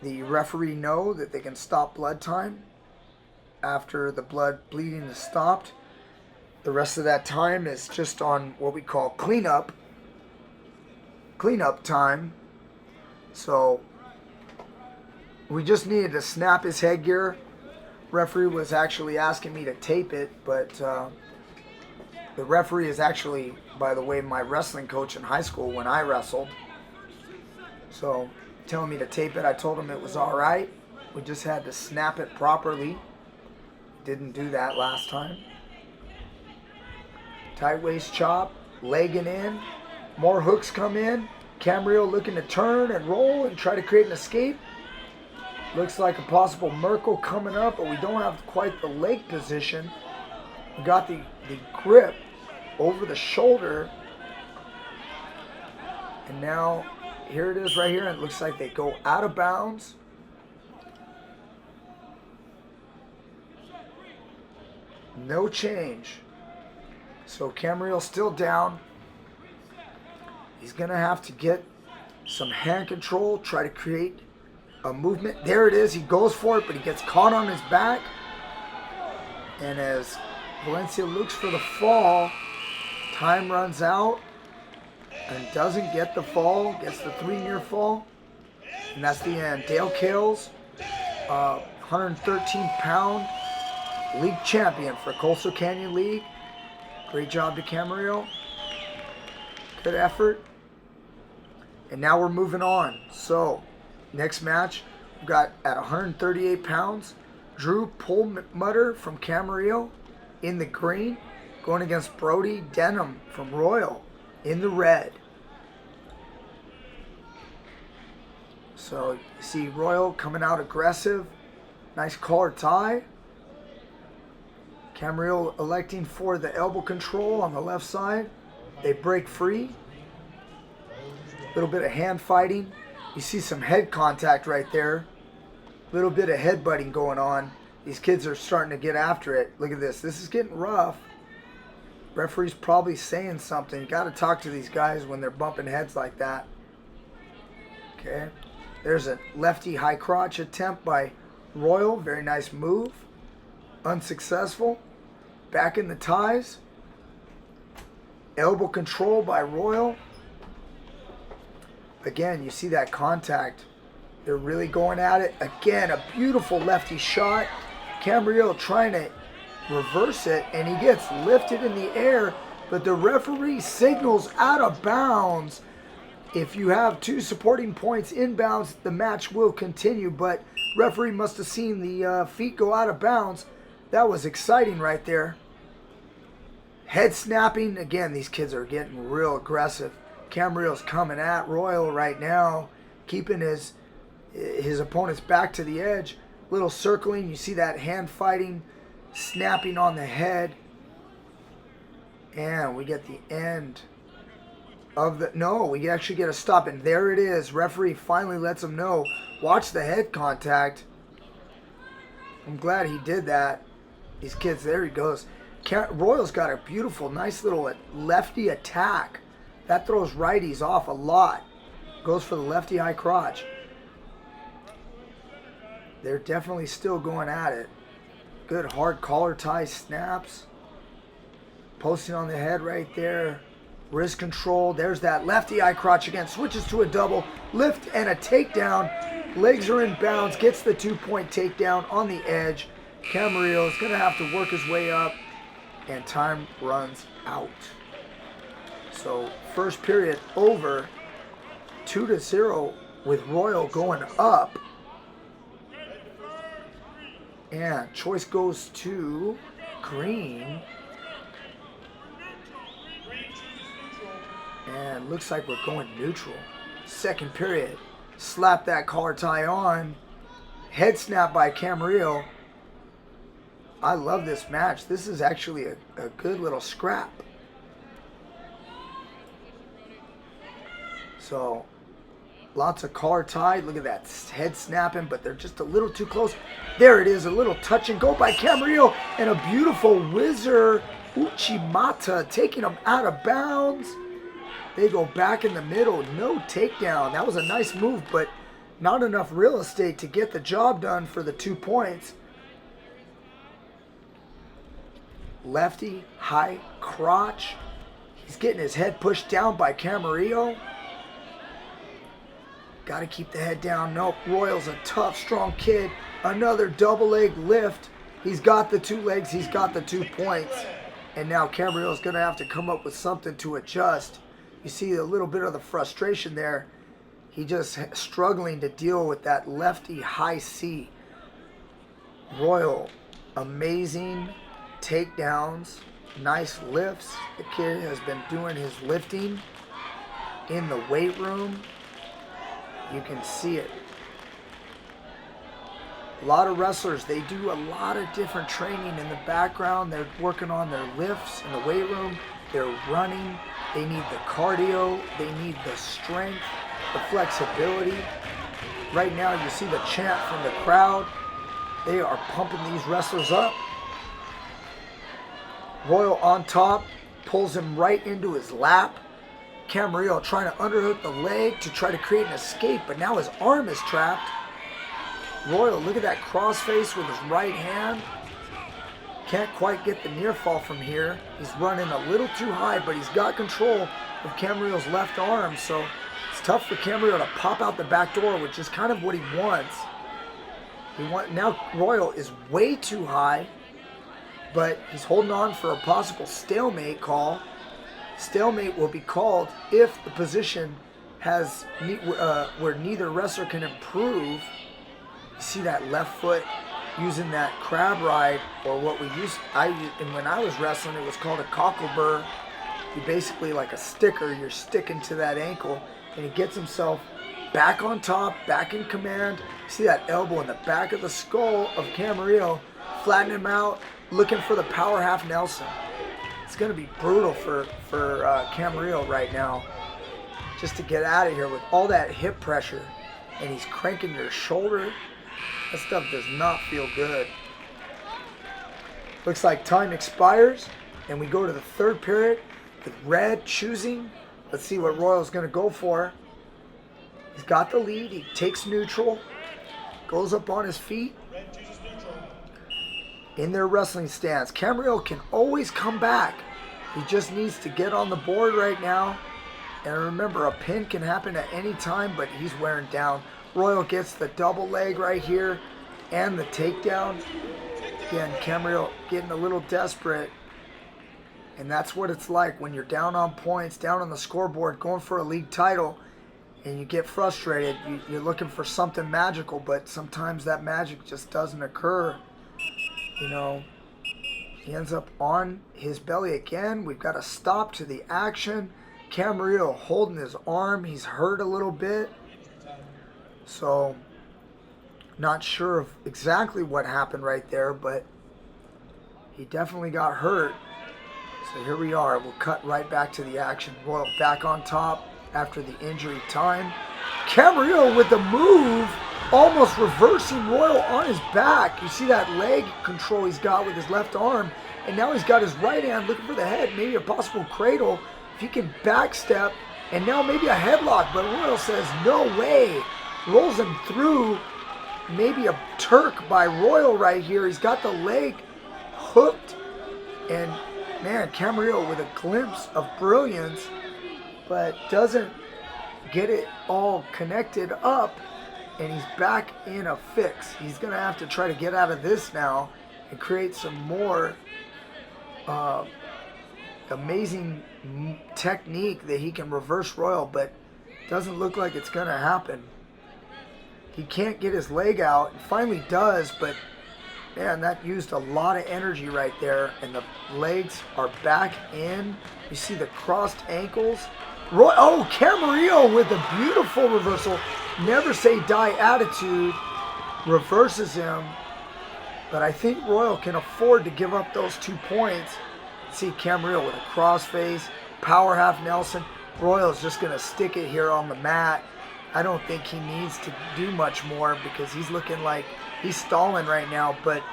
the referee know that they can stop blood time after the blood bleeding is stopped. The rest of that time is just on what we call cleanup time. So we just needed to snap his headgear. Referee was actually asking me to tape it, but the referee is actually, by the way, my wrestling coach in high school when I wrestled. So telling me to tape it, I told him it was all right. We just had to snap it properly. Didn't do that last time. Tight waist chop, legging in. More hooks come in. Camarillo looking to turn and roll and try to create an escape. Looks like a possible Merkle coming up, but we don't have quite the leg position. We got the grip over the shoulder. And now, here it is right here. And it looks like they go out of bounds. No change. So Camarillo's still down. He's going to have to get some hand control, try to create a movement. There it is. He goes for it, but he gets caught on his back. And as Valencia looks for the fall, time runs out and doesn't get the fall. Gets the 3 near fall. And that's the end. Dale Kales, 113-pound league champion for Coastal Canyon League. Great job to Camarillo. Good effort. And now we're moving on. So, next match, we've got at 138 pounds, Drew Perlmutter from Camarillo in the green, going against Brody Denham from Royal in the red. So, you see Royal coming out aggressive. Nice collar tie. Camarillo electing for the elbow control on the left side. They break free. A little bit of hand fighting. You see some head contact right there. A little bit of headbutting going on. These kids are starting to get after it. Look at this. This is getting rough. Referee's probably saying something. You got to talk to these guys when they're bumping heads like that. Okay. There's a lefty high crotch attempt by Royal. Very nice move. Unsuccessful. Back in the ties. Elbow control by Royal. Again, you see that contact. They're really going at it. Again, a beautiful lefty shot. Camarillo trying to reverse it, and he gets lifted in the air, but the referee signals out of bounds. If you have 2 supporting points inbounds, the match will continue, but referee must have seen the feet go out of bounds. That was exciting right there. Head snapping. Again, these kids are getting real aggressive. Camarillo's coming at Royal right now, keeping his opponent's back to the edge. Little circling. You see that hand fighting, snapping on the head. And we get the end of the... No, we actually get a stop. And there it is. Referee finally lets him know. Watch the head contact. I'm glad he did that. These kids, there he goes. Royal's got a beautiful, nice little lefty attack. That throws righties off a lot. Goes for the lefty high crotch. They're definitely still going at it. Good hard collar tie snaps. Posting on the head right there. Wrist control. There's that lefty eye crotch again. Switches to a double. Lift and a takedown. Legs are in bounds. Gets the 2-point takedown on the edge. Camarillo is going to have to work his way up. And time runs out. So first period over. 2-0 with Royal going up. And choice goes to Green. And looks like we're going neutral. Second period. Slap that collar tie on. Head snap by Camarillo. I love this match. This is actually a good little scrap. So, lots of collar tied. Look at that head snapping, but they're just a little too close. There it is, a little touch and go by Camarillo. And a beautiful whizzer, Uchimata, taking him out of bounds. They go back in the middle, no takedown. That was a nice move, but not enough real estate to get the job done for the 2 points. Lefty, high crotch. He's getting his head pushed down by Camarillo. Got to keep the head down. Nope, Royal's a tough, strong kid. Another double leg lift. He's got the 2 legs. He's got the 2 points. And now Camarillo's going to have to come up with something to adjust. You see a little bit of the frustration there. He just struggling to deal with that lefty high C. Royal, amazing takedowns, nice lifts. The kid has been doing his lifting in the weight room. You can see it. A lot of wrestlers, they do a lot of different training in the background. They're working on their lifts in the weight room. They're running. They need the cardio. They need the strength, the flexibility. Right now, you see the chant from the crowd. They are pumping these wrestlers up. Royal on top, pulls him right into his lap. Camarillo trying to underhook the leg to try to create an escape, but now his arm is trapped. Royal, look at that crossface with his right hand. Can't quite get the near fall from here. He's running a little too high, but he's got control of Camarillo's left arm, so it's tough for Camarillo to pop out the back door, which is kind of what he wants. Now Royal is way too high, but he's holding on for a possible stalemate call. Stalemate will be called if the position has where neither wrestler can improve. You see that left foot using that crab ride, or what we used. And when I was wrestling, it was called a cockleburr. You basically, like a sticker, you're sticking to that ankle, and he gets himself back on top, back in command. You see that elbow in the back of the skull of Camarillo, flatten him out, looking for the power half Nelson. It's going to be brutal for Camarillo right now, just to get out of here with all that hip pressure, and he's cranking your shoulder. That stuff does not feel good. Looks like time expires, and we go to the third period with Red choosing. Let's see what Royal's going to go for. He's got the lead. He takes neutral, goes up on his feet. In their wrestling stance, Camarillo can always come back. He just needs to get on the board right now. And remember, a pin can happen at any time, but he's wearing down. Royal gets the double leg right here and the takedown. Again, Camarillo getting a little desperate. And that's what it's like when you're down on points, down on the scoreboard, going for a league title, and you get frustrated. You're looking for something magical, but sometimes that magic just doesn't occur. You know, he ends up on his belly again. We've got a stop to the action. Camarillo holding his arm. He's hurt a little bit. So, not sure of exactly what happened right there, but he definitely got hurt. So here we are. We'll cut right back to the action. Royal back on top after the injury time. Camarillo with the move, almost reversing Royal on his back. You see that leg control he's got with his left arm, and now he's got his right hand looking for the head, maybe a possible cradle. If he can backstep, and now maybe a headlock, but Royal says no way. Rolls him through. Maybe a Turk by Royal right here. He's got the leg hooked, and man, Camarillo with a glimpse of brilliance, but doesn't get it all connected up, and he's back in a fix. He's going to have to try to get out of this now and create some more amazing technique that he can reverse Royal, but doesn't look like it's going to happen. He can't get his leg out. He finally does, but man, that used a lot of energy right there, and the legs are back in. You see the crossed ankles. Camarillo with a beautiful reversal. Never say die attitude. Reverses him. But I think Royal can afford to give up those 2 points. See Camarillo with a crossface, power half Nelson. Royal's just going to stick it here on the mat. I don't think he needs to do much more because he's looking like he's stalling right now, but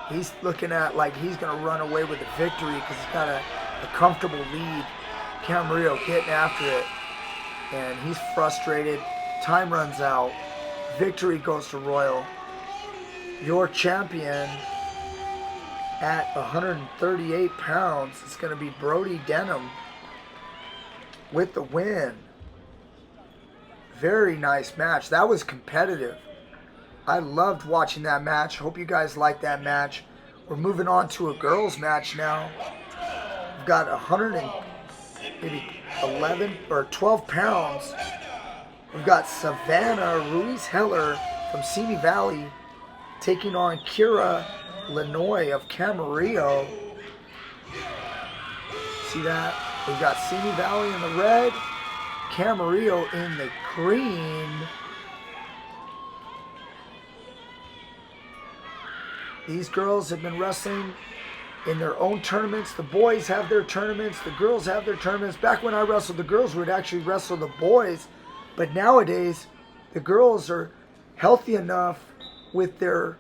he's looking at like he's going to run away with the victory because he's got a comfortable lead. Camarillo getting after it, and he's frustrated. Time runs out. Victory goes to Royal. Your champion at 138 pounds is going to be Brody Denham with the win. Very nice match. That was competitive. I loved watching that match. Hope you guys liked that match. We're moving on to a girls match now. We've got 11 or 12 pounds. We've got Savannah Ruiz-Heller from Simi Valley taking on Kira Lenoy of Camarillo. See that? We've got Simi Valley in the red, Camarillo in the green. These girls have been wrestling in their own tournaments. The boys have their tournaments. The girls have their tournaments. Back when I wrestled, the girls would actually wrestle the boys. But nowadays, the girls are healthy enough with their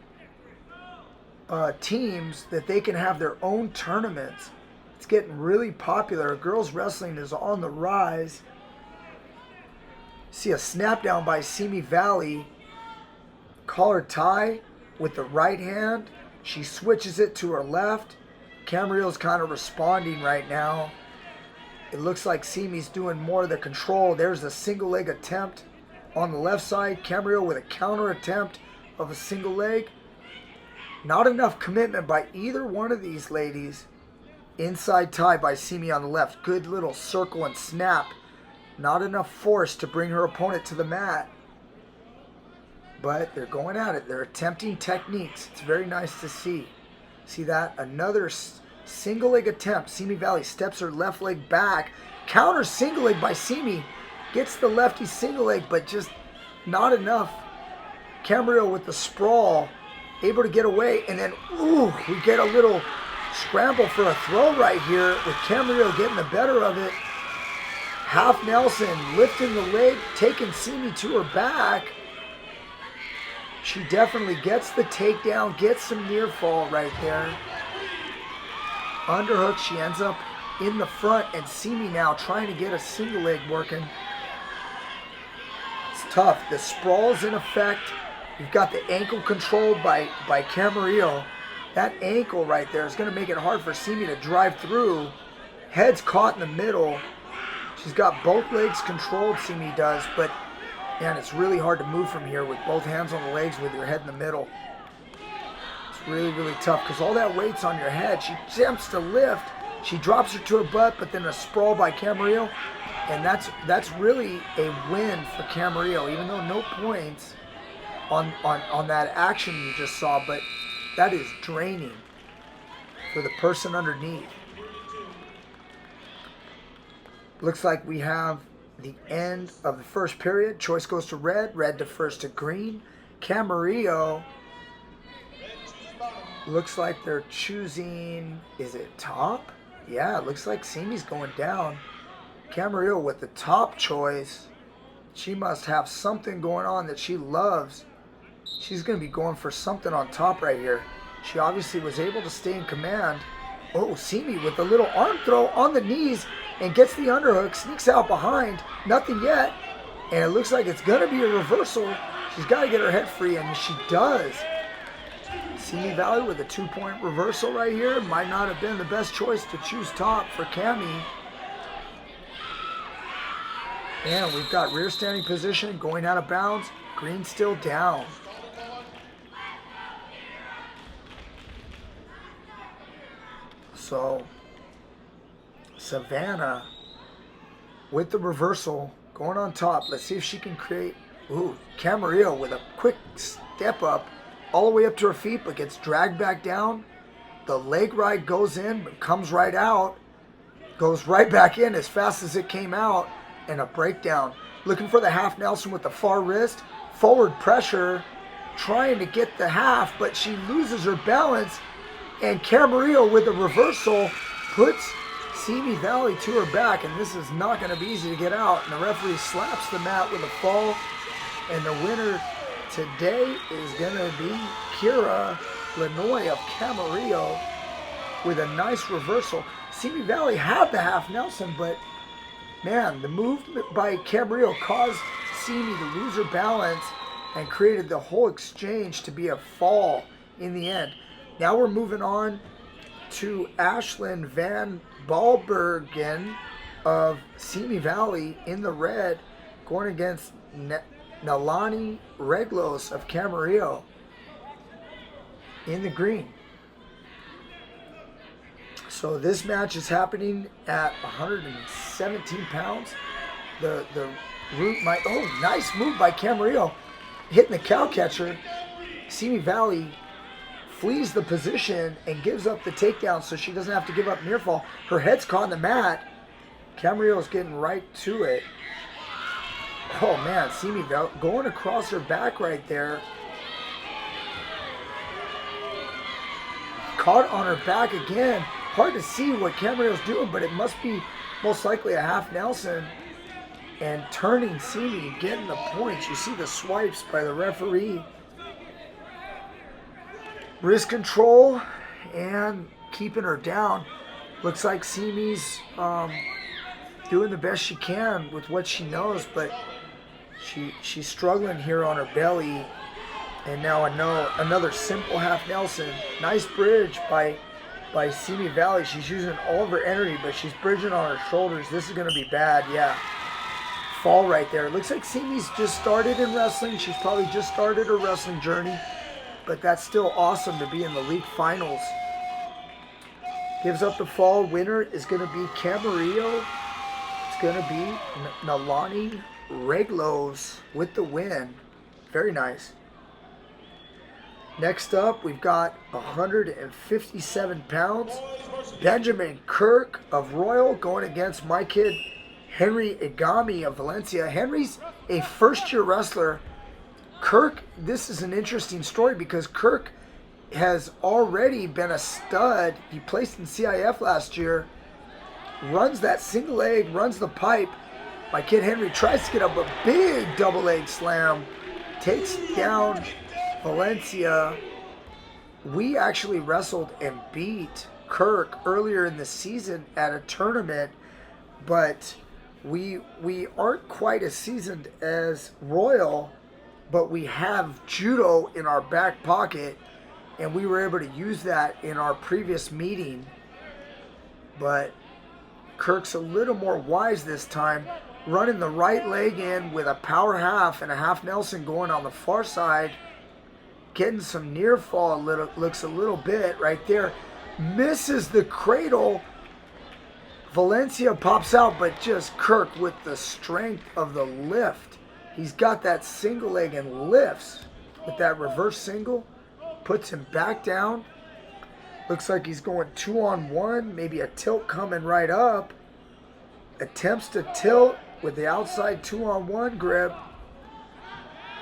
teams that they can have their own tournaments. It's getting really popular. Girls wrestling is on the rise. See a snap down by Simi Valley. Collar tie with the right hand. She switches it to her left. Camarillo's kind of responding right now. It looks like Simi's doing more of the control. There's a single leg attempt on the left side. Camarillo with a counter attempt of a single leg. Not enough commitment by either one of these ladies. Inside tie by Simi on the left. Good little circle and snap. Not enough force to bring her opponent to the mat. But they're going at it. They're attempting techniques. It's very nice to see. See that? Another single leg attempt. Simi Valley steps her left leg back. Counter single leg by Simi. Gets the lefty single leg, but just not enough. Camarillo with the sprawl. Able to get away. And then, ooh, we get a little scramble for a throw right here with Camarillo getting the better of it. Half Nelson lifting the leg, taking Simi to her back. She definitely gets the takedown, gets some near fall right there. Underhook, she ends up in the front, and Simi now trying to get a single leg working. It's tough. The sprawl's in effect. You've got the ankle controlled by Camarillo. That ankle right there is going to make it hard for Simi to drive through. Head's caught in the middle. She's got both legs controlled, Simi does, but man, it's really hard to move from here with both hands on the legs with your head in the middle. It's really, really tough because all that weight's on your head. She attempts to lift. She drops her to her butt, but then a sprawl by Camarillo. And that's really a win for Camarillo, even though no points on that action you just saw, but that is draining for the person underneath. Looks like we have the end of the first period. Choice goes to red. Red defers to green. Camarillo looks like they're choosing, is it top? Yeah, it looks like Simi's going down. Camarillo with the top choice. She must have something going on that she loves. She's going to be going for something on top right here. She obviously was able to stay in command. Oh, Simi with a little arm throw on the knees and gets the underhook, sneaks out behind. Nothing yet. And it looks like it's going to be a reversal. She's got to get her head free, and she does. Simi Valley with a 2-point reversal right here. Might not have been the best choice to choose top for Cami. And we've got rear standing position going out of bounds. Green still down. So Savannah with the reversal going on top. Let's see if she can create. Ooh, Camarillo with a quick step up all the way up to her feet, but gets dragged back down. The leg ride goes in, but comes right out. Goes right back in as fast as it came out. And a breakdown. Looking for the half Nelson with the far wrist. Forward pressure. Trying to get the half, but she loses her balance. And Camarillo with the reversal puts Simi Valley to her back. And this is not going to be easy to get out. And the referee slaps the mat with a fall. And the winner today is going to be Kira Lanoy of Camarillo with a nice reversal. Simi Valley had the half Nelson, but man, the movement by Camarillo caused Simi to lose her balance and created the whole exchange to be a fall in the end. Now we're moving on to Ashlyn Van Balbergen of Simi Valley in the red, going against Nalani Reglos of Camarillo in the green. So this match is happening at 117 pounds. The root might, oh, nice move by Camarillo, hitting the cow catcher. Simi Valley flees the position and gives up the takedown so she doesn't have to give up near fall. Her head's caught in the mat. Camarillo's getting right to it. Oh man, Simi Valley going across her back right there. Caught on her back again. Hard to see what Camarillo's doing, but it must be most likely a half Nelson. And turning Simi, getting the points. You see the swipes by the referee. Wrist control and keeping her down. Looks like Simi's doing the best she can with what she knows, but she's struggling here on her belly. And now another simple half Nelson. Nice bridge by Simi Valley. She's using all of her energy, but she's bridging on her shoulders. This is going to be bad, yeah. Fall right there. It looks like Simi's just started in wrestling. She's probably just started her wrestling journey, but that's still awesome to be in the league finals. Gives up the fall. Winner is going to be Camarillo. It's going to be Nalani Reglos with the win. Very nice. Next up, we've got 157 pounds. Benjamin Kirk of Royal going against my kid, Henry Igami of Valencia. Henry's a first-year wrestler. Kirk, this is an interesting story because Kirk has already been a stud. He placed in CIF last year. Runs that single leg, runs the pipe. My kid Henry tries to get up a big double leg slam. Takes down Valencia. We actually wrestled and beat Kirk earlier in the season at a tournament, but we aren't quite as seasoned as Royal, but we have judo in our back pocket, and we were able to use that in our previous meeting. But Kirk's a little more wise this time, running the right leg in with a power half and a half Nelson going on the far side. Getting some near fall, looks a little bit right there. Misses the cradle. Valencia pops out, but just Kirk with the strength of the lift. He's got that single leg and lifts with that reverse single. Puts him back down. Looks like he's going 2-on-1. Maybe a tilt coming right up. Attempts to tilt with the outside 2-on-1 grip.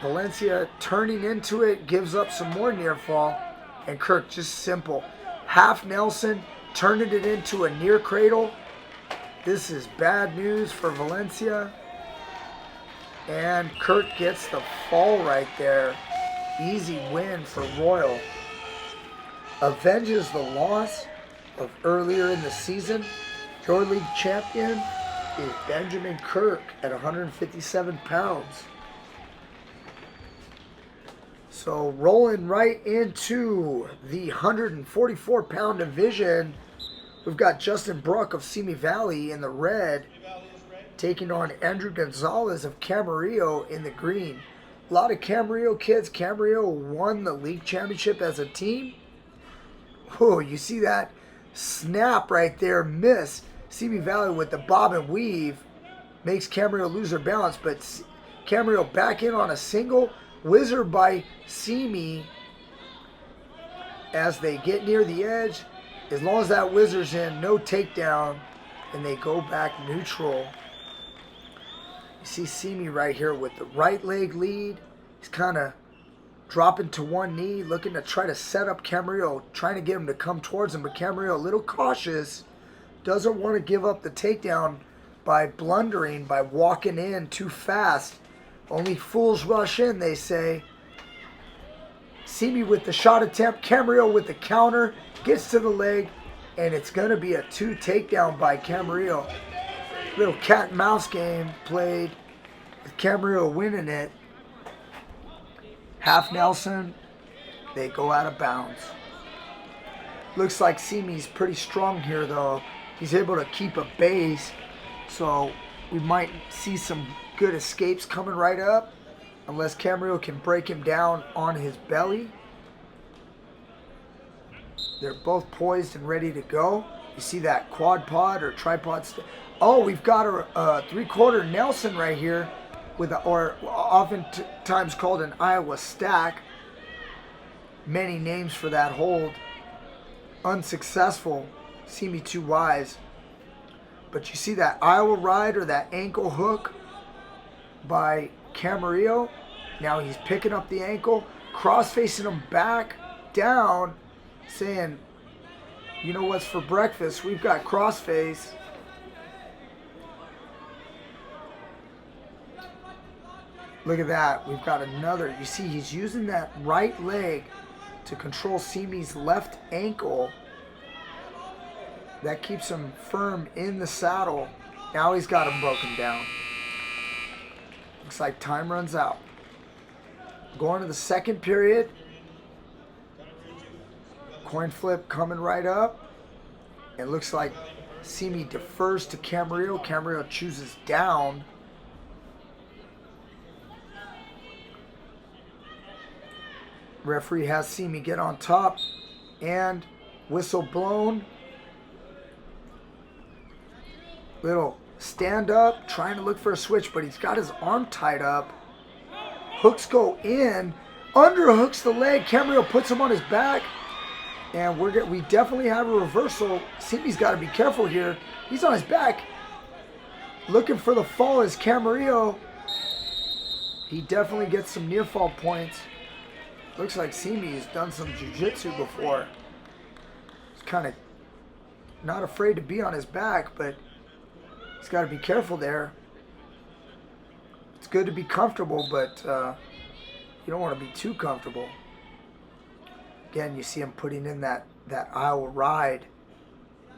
Valencia turning into it, gives up some more near fall, and Kirk just simple. Half Nelson, turning it into a near cradle. This is bad news for Valencia. And Kirk gets the fall right there. Easy win for Royal. Avenges the loss of earlier in the season. Your league champion is Benjamin Kirk at 157 pounds. So rolling right into the 144-pound division, we've got Justin Bruck of Simi Valley in the red, taking on Andrew Gonzalez of Camarillo in the green. A lot of Camarillo kids. Camarillo won the league championship as a team. Oh, you see that snap right there, miss. Simi Valley with the bob and weave makes Camarillo lose their balance, but Camarillo back in on a single. Wizard by Simi as they get near the edge. As long as that wizard's in, no takedown, and they go back neutral. You see Simi right here with the right leg lead. He's kind of dropping to one knee, looking to try to set up Camarillo, trying to get him to come towards him, but Camarillo a little cautious, doesn't want to give up the takedown by blundering, by walking in too fast. Only fools rush in, they say. Simi with the shot attempt. Camarillo with the counter. Gets to the leg. And it's going to be a 2 takedown by Camarillo. Little cat and mouse game played. With Camarillo winning it. Half Nelson. They go out of bounds. Looks like Simi's pretty strong here, though. He's able to keep a base. So we might see some good escapes coming right up, unless Camarillo can break him down on his belly. They're both poised and ready to go. You see that quad pod or tripod? Oh, we've got a 3/4 Nelson right here, with or oftentimes called an Iowa stack. Many names for that hold. Unsuccessful. Simi too wise. But you see that Iowa ride or that ankle hook by Camarillo. Now he's picking up the ankle, cross-facing him back, down, saying, you know what's for breakfast? We've got cross-face. Look at that. We've got another. You see he's using that right leg to control Simi's left ankle. That keeps him firm in the saddle. Now he's got him broken down. Looks like time runs out. Going to the second period. Coin flip coming right up. It looks like Simi defers to Camarillo. Camarillo chooses down. Referee has Simi get on top. And whistle blown. Little stand up, trying to look for a switch, but he's got his arm tied up. Hooks go in, underhooks the leg. Camarillo puts him on his back, and we definitely have a reversal. Simi's got to be careful here. He's on his back, looking for the fall is Camarillo. He definitely gets some near fall points. Looks like Simi has done some jiu-jitsu before. He's kind of not afraid to be on his back, but he's got to be careful there. It's good to be comfortable, but you don't want to be too comfortable. Again, you see him putting in that Iowa ride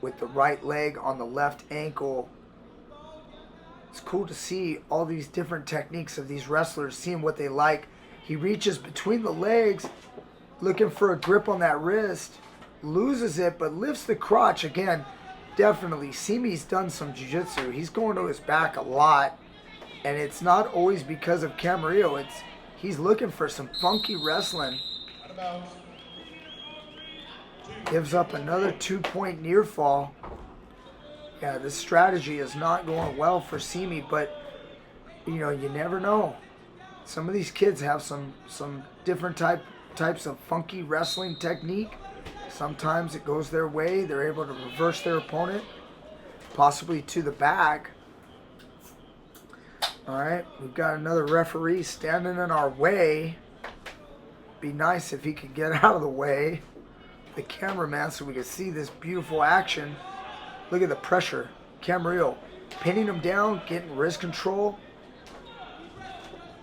with the right leg on the left ankle. It's cool to see all these different techniques of these wrestlers, seeing what they like. He reaches between the legs, looking for a grip on that wrist. Loses it, but lifts the crotch again. Definitely, Simi's done some jiu-jitsu. He's going to his back a lot, and it's not always because of Camarillo. He's looking for some funky wrestling. Gives up another 2-point near fall. Yeah, this strategy is not going well for Simi, but you know, you never know. Some of these kids have some different types of funky wrestling technique. Sometimes it goes their way. They're able to reverse their opponent, possibly to the back. All right, we've got another referee standing in our way. Be nice if he could get out of the way, the cameraman, so we can see this beautiful action. Look at the pressure. Camarillo pinning him down, getting wrist control.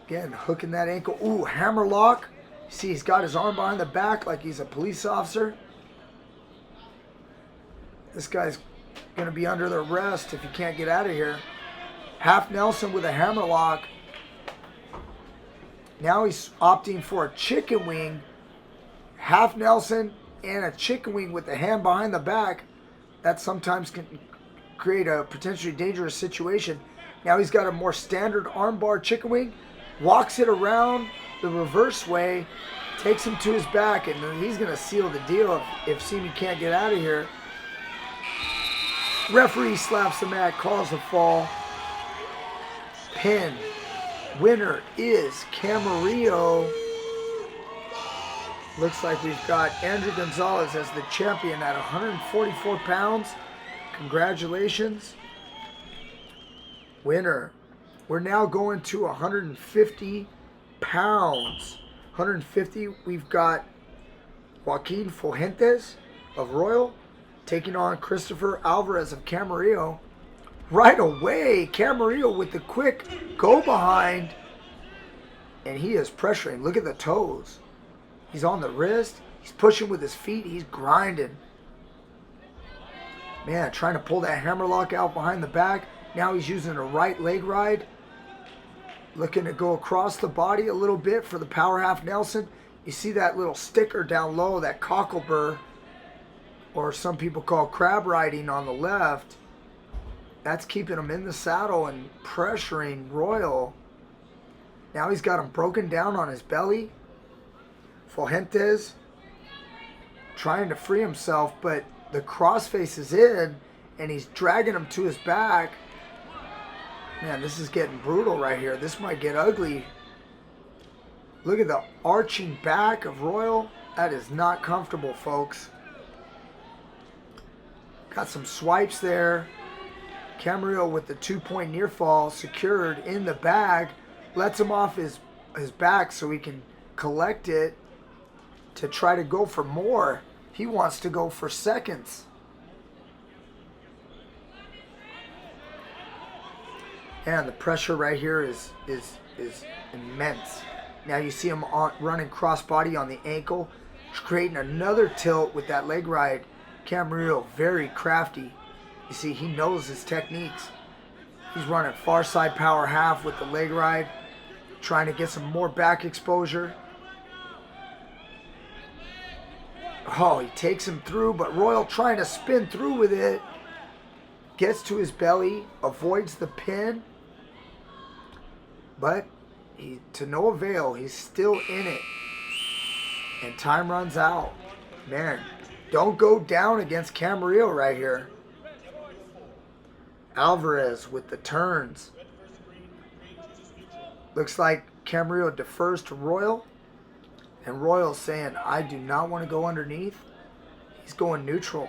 Again, hooking that ankle. Ooh, hammer lock. See, he's got his arm behind the back like he's a police officer. This guy's going to be under the arrest if he can't get out of here. Half Nelson with a hammer lock. Now he's opting for a chicken wing, half Nelson, and a chicken wing with the hand behind the back. That sometimes can create a potentially dangerous situation. Now he's got a more standard armbar chicken wing, walks it around the reverse way, takes him to his back, and then he's going to seal the deal if Simi can't get out of here. Referee slaps the mat, calls the fall. Pin. Winner is Camarillo. Looks like we've got Andrew Gonzalez as the champion at 144 pounds. Congratulations. Winner. We're now going to 150 pounds. 150, we've got Joaquin Fuentes of Royal taking on Christopher Alvarez of Camarillo. Right away, Camarillo with the quick go behind. And he is pressuring. Look at the toes. He's on the wrist. He's pushing with his feet. He's grinding. Man, trying to pull that hammerlock out behind the back. Now he's using a right leg ride. Looking to go across the body a little bit for the power half Nelson. You see that little sticker down low, that cocklebur, or some people call crab riding on the left. That's keeping him in the saddle and pressuring Royal. Now he's got him broken down on his belly. Fuentes trying to free himself, but the crossface is in, and he's dragging him to his back. Man, this is getting brutal right here. This might get ugly. Look at the arching back of Royal. That is not comfortable, folks. Got some swipes there. Camarillo with the 2-point near fall secured in the bag. Lets him off his back so he can collect it to try to go for more. He wants to go for seconds. And the pressure right here is immense. Now you see him running crossbody on the ankle. He's creating another tilt with that leg ride. Camarillo, very crafty. You see, he knows his techniques. He's running far side power half with the leg ride, trying to get some more back exposure. Oh, he takes him through, but Royal trying to spin through with it. Gets to his belly, avoids the pin. But to no avail, he's still in it. And time runs out. Man, don't go down against Camarillo right here. Alvarez with the turns. Looks like Camarillo defers to Royal. And Royal's saying, I do not want to go underneath. He's going neutral.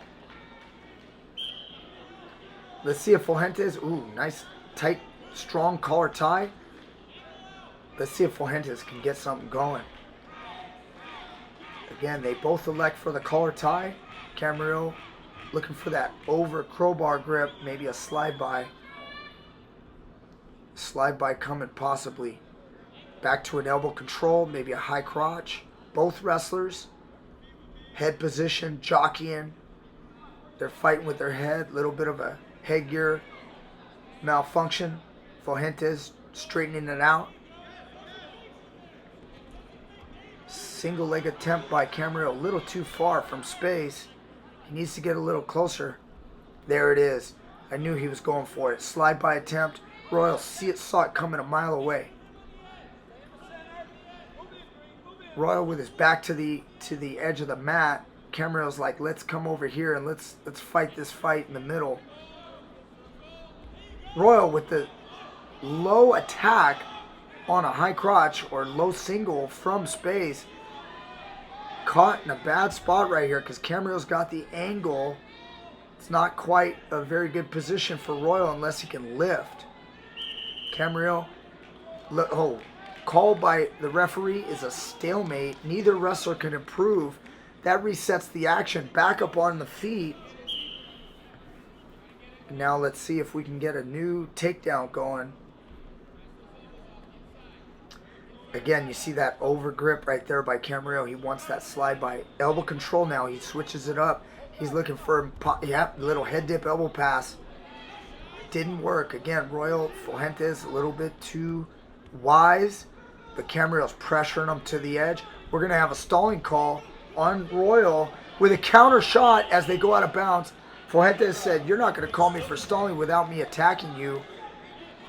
Let's see if Fuentes, ooh, nice, tight, strong collar tie. Let's see if Fuentes can get something going. Again, they both elect for the collar tie. Camarillo looking for that over crowbar grip, maybe a slide by. Slide by coming possibly. Back to an elbow control, maybe a high crotch. Both wrestlers, head position, jockeying. They're fighting with their head, little bit of a headgear malfunction. Fuentes straightening it out. Single leg attempt by Camarillo, a little too far from space. He needs to get a little closer. There it is. I knew he was going for it. Slide by attempt. Royal saw it coming a mile away. Royal with his back to the edge of the mat. Camarillo's like, let's come over here and let's fight this fight in the middle. Royal with the low attack on a high crotch or low single from space. Caught in a bad spot right here because Camarillo's got the angle. It's not quite a very good position for Royal unless he can lift. Camarillo, call by the referee is a stalemate. Neither wrestler can improve. That resets the action back up on the feet. Now let's see if we can get a new takedown going. Again, you see that over grip right there by Camarillo. He wants that slide by elbow control now. He switches it up. He's looking for a little head dip elbow pass. Didn't work. Again, Royal Fuentes a little bit too wise. but Camarillo's pressuring him to the edge. We're going to have a stalling call on Royal with a counter shot as they go out of bounds. Fuentes said, "You're not going to call me for stalling without me attacking you.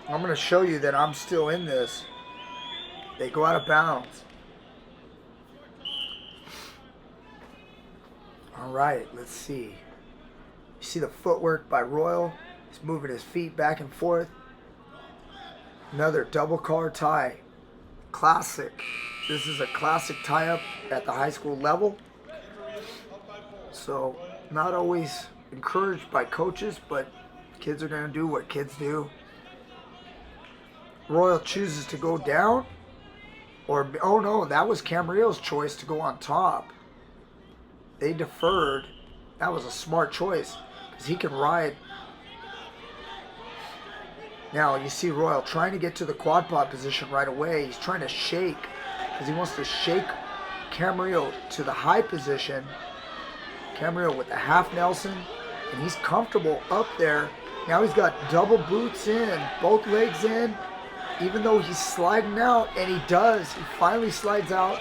I'm going to show you that I'm still in this." They go out of bounds. All right, let's see. You see the footwork by Royal. He's moving his feet back and forth. Another double collar tie. Classic. This is a classic tie-up at the high school level. So, not always encouraged by coaches, but kids are going to do what kids do. Royal chooses to go down. Oh no, that was Camarillo's choice to go on top. They deferred. That was a smart choice because he can ride. Now you see Royal trying to get to the quad pod position right away. He's trying to shake because he wants to shake Camarillo to the high position. Camarillo with the half Nelson, and he's comfortable up there. Now he's got double boots in, both legs in, even though he's sliding out, and he does. He finally slides out.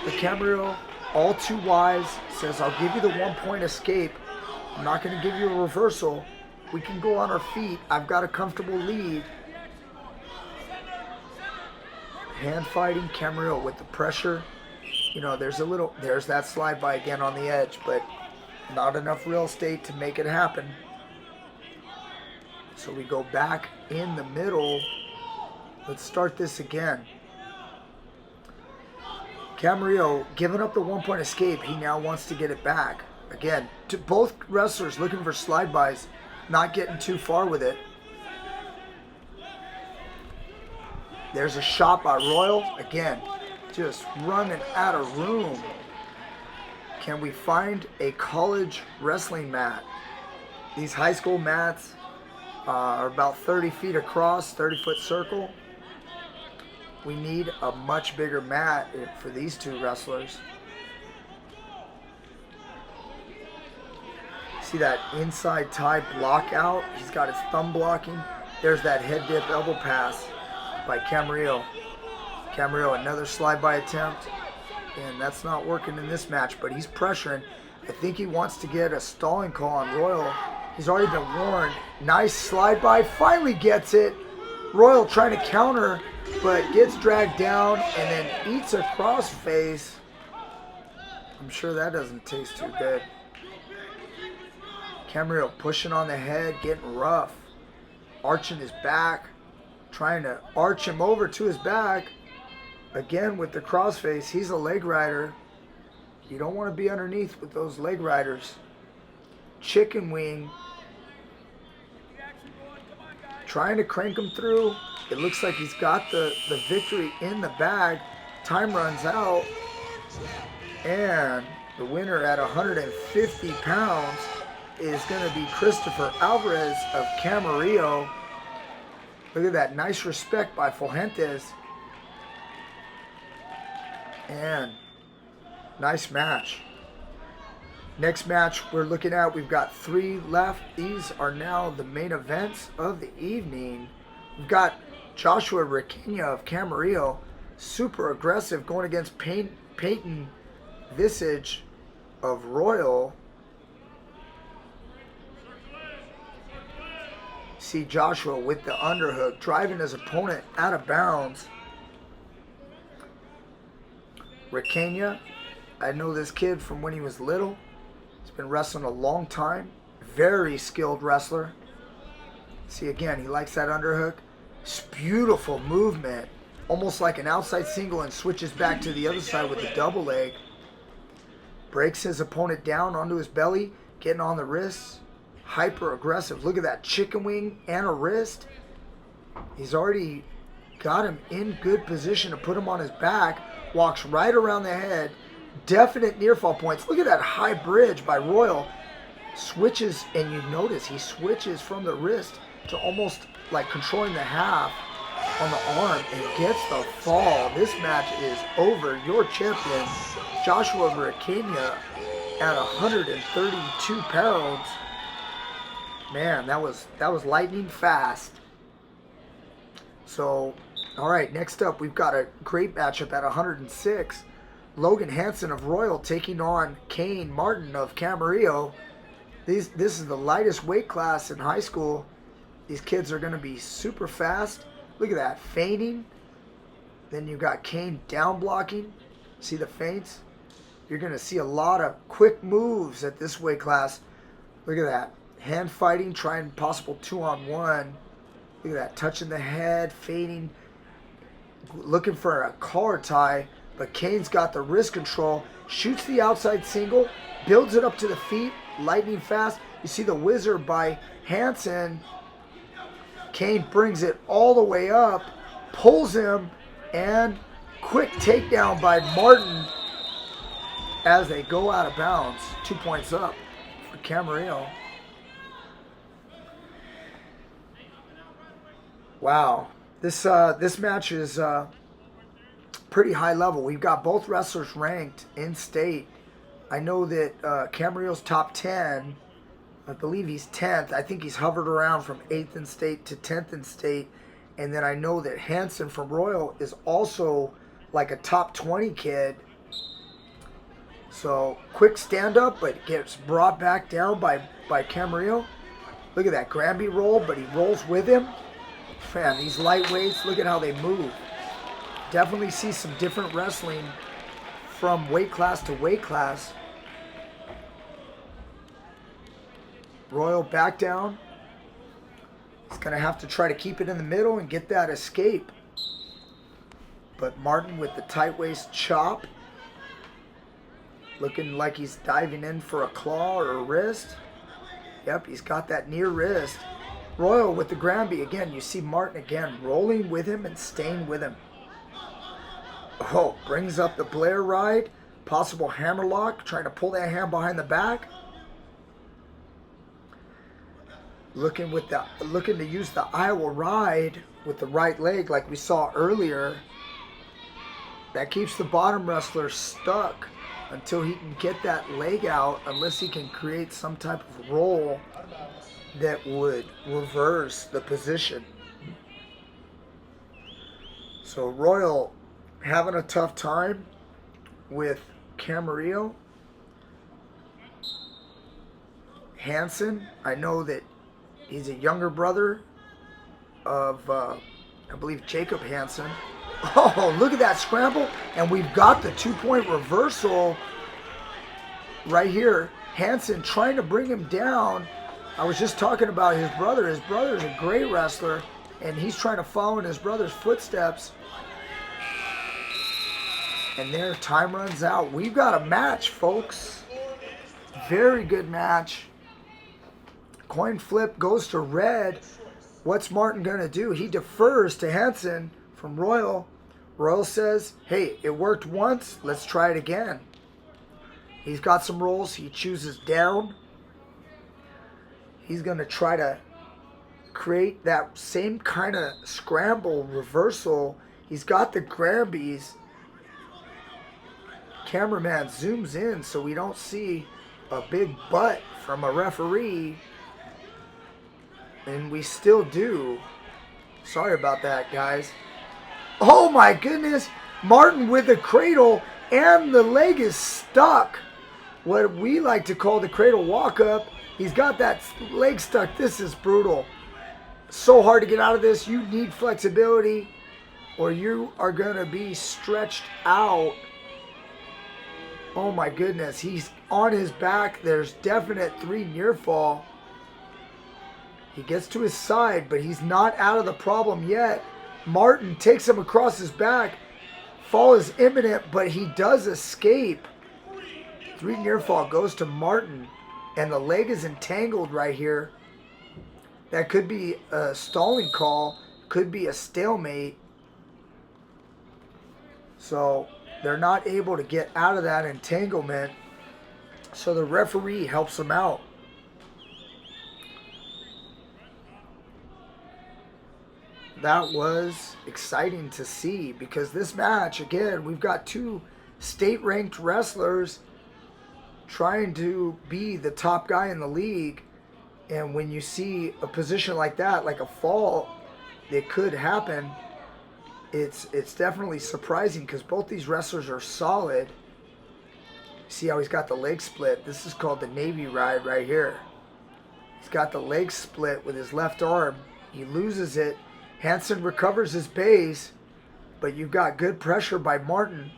But Camarillo, all too wise, says, "I'll give you the 1-point escape. I'm not going to give you a reversal. We can go on our feet. I've got a comfortable lead." Hand fighting, Camarillo with the pressure. You know, there's that slide by again on the edge, but not enough real estate to make it happen. So we go back in the middle. Let's start this again. Camarillo giving up the 1-point escape. He now wants to get it back. Again, to both wrestlers looking for slide bys, not getting too far with it. There's a shot by Royal. Again, just running out of room. Can we find a college wrestling mat? These high school mats are about 30 feet across, 30-foot circle. We need a much bigger mat for these two wrestlers. See that inside tie block out? He's got his thumb blocking. There's that head dip elbow pass by Camarillo. Camarillo, another slide by attempt. And that's not working in this match, but he's pressuring. I think he wants to get a stalling call on Royal. He's already been warned. Nice slide by, finally gets it. Royal trying to counter, but gets dragged down and then eats a crossface. I'm sure that doesn't taste too good. Camarillo pushing on the head, getting rough. Arching his back, trying to arch him over to his back. Again with the crossface, he's a leg rider. You don't want to be underneath with those leg riders. Chicken wing. Trying to crank him through. It looks like he's got the victory in the bag. Time runs out. And the winner at 150 pounds is going to be Christopher Alvarez of Camarillo. Look at that. Nice respect by Fuentes. And nice match. Next match we're looking at, we've got 3 left. These are now the main events of the evening. We've got Joshua Requena of Camarillo, super aggressive, going against Peyton Visage of Royal. See Joshua with the underhook, driving his opponent out of bounds. Requena, I know this kid from when he was little. He's been wrestling a long time. Very skilled wrestler. See again, he likes that underhook. It's beautiful movement. Almost like an outside single, and switches back to the other side with a double leg. Breaks his opponent down onto his belly, getting on the wrists. Hyper aggressive. Look at that chicken wing and a wrist. He's already got him in good position to put him on his back. Walks right around the head. Definite near fall points. Look at that high bridge by Royal. Switches, and you notice he switches from the wrist to almost like controlling the half on the arm and gets the fall. This match is over. Your champion, Joshua Requena, at 132 pounds. Man, that was lightning fast. So All right, next up, we've got a great matchup at 106. Logan Hansen of Royal taking on Kane Martin of Camarillo. This is the lightest weight class in high school. These kids are going to be super fast. Look at that, feigning. Then you got Kane down blocking. See the feints? You're going to see a lot of quick moves at this weight class. Look at that. Hand fighting, trying possible 2-on-1. Look at that, touching the head, fading, looking for a collar tie. But Kane's got the wrist control. Shoots the outside single, builds it up to the feet, lightning fast. You see the whizzer by Hansen. Kane brings it all the way up, pulls him, and quick takedown by Martin as they go out of bounds. 2 points up for Camarillo. Wow, this match is pretty high level. We've got both wrestlers ranked in state. I know that Camarillo's top 10. I believe he's 10th. I think he's hovered around from 8th in state to 10th in state. And then I know that Hansen from Royal is also like a top 20 kid. So quick stand up, but gets brought back down by Camarillo. Look at that Granby roll, but he rolls with him. Man, these lightweights, look at how they move. Definitely see some different wrestling from weight class to weight class. Royal back down. He's going to have to try to keep it in the middle and get that escape. But Martin with the tight waist chop. Looking like he's diving in for a claw or a wrist. Yep, he's got that near wrist. Royal with the Granby. Again, you see Martin again rolling with him and staying with him. Oh, brings up the Blair ride. Possible hammerlock. Trying to pull that hand behind the back. Looking to use the Iowa ride with the right leg like we saw earlier. That keeps the bottom wrestler stuck until he can get that leg out, unless he can create some type of roll that would reverse the position. So Royal having a tough time with Camarillo. Hansen, I know that he's a younger brother of, I believe, Jacob Hansen. Oh, look at that scramble. And we've got the 2-point reversal right here. Hansen trying to bring him down. I was just talking about his brother. His brother's a great wrestler, and he's trying to follow in his brother's footsteps. And there, time runs out. We've got a match, folks. Very good match. Coin flip goes to red. What's Martin going to do? He defers to Hansen from Royal. Royal says, hey, it worked once. Let's try it again. He's got some rolls. He chooses down. He's going to try to create that same kind of scramble reversal. He's got the Granbys. Cameraman zooms in so we don't see a big butt from a referee. And we still do. Sorry about that, guys. Oh my goodness. Martin with the cradle, and the leg is stuck. What we like to call the cradle walk up. He's got that leg stuck. This is brutal. So hard to get out of this. You need flexibility, or you are going to be stretched out. Oh my goodness. He's on his back. There's definite 3 near fall. He gets to his side, but he's not out of the problem yet. Martin takes him across his back. Fall is imminent, but he does escape. 3 near fall goes to Martin, and the leg is entangled right here. That could be a stalling call, could be a stalemate. So they're not able to get out of that entanglement. So the referee helps them out. That was exciting to see, because this match, again, we've got 2 state-ranked wrestlers trying to be the top guy in the league. And when you see a position like that, like a fall, it could happen. it's definitely surprising because both these wrestlers are solid. See how he's got the leg split? This is called the Navy ride right here. He's got the leg split with his left arm. He loses it. Hansen recovers his base, but you've got good pressure by Martin.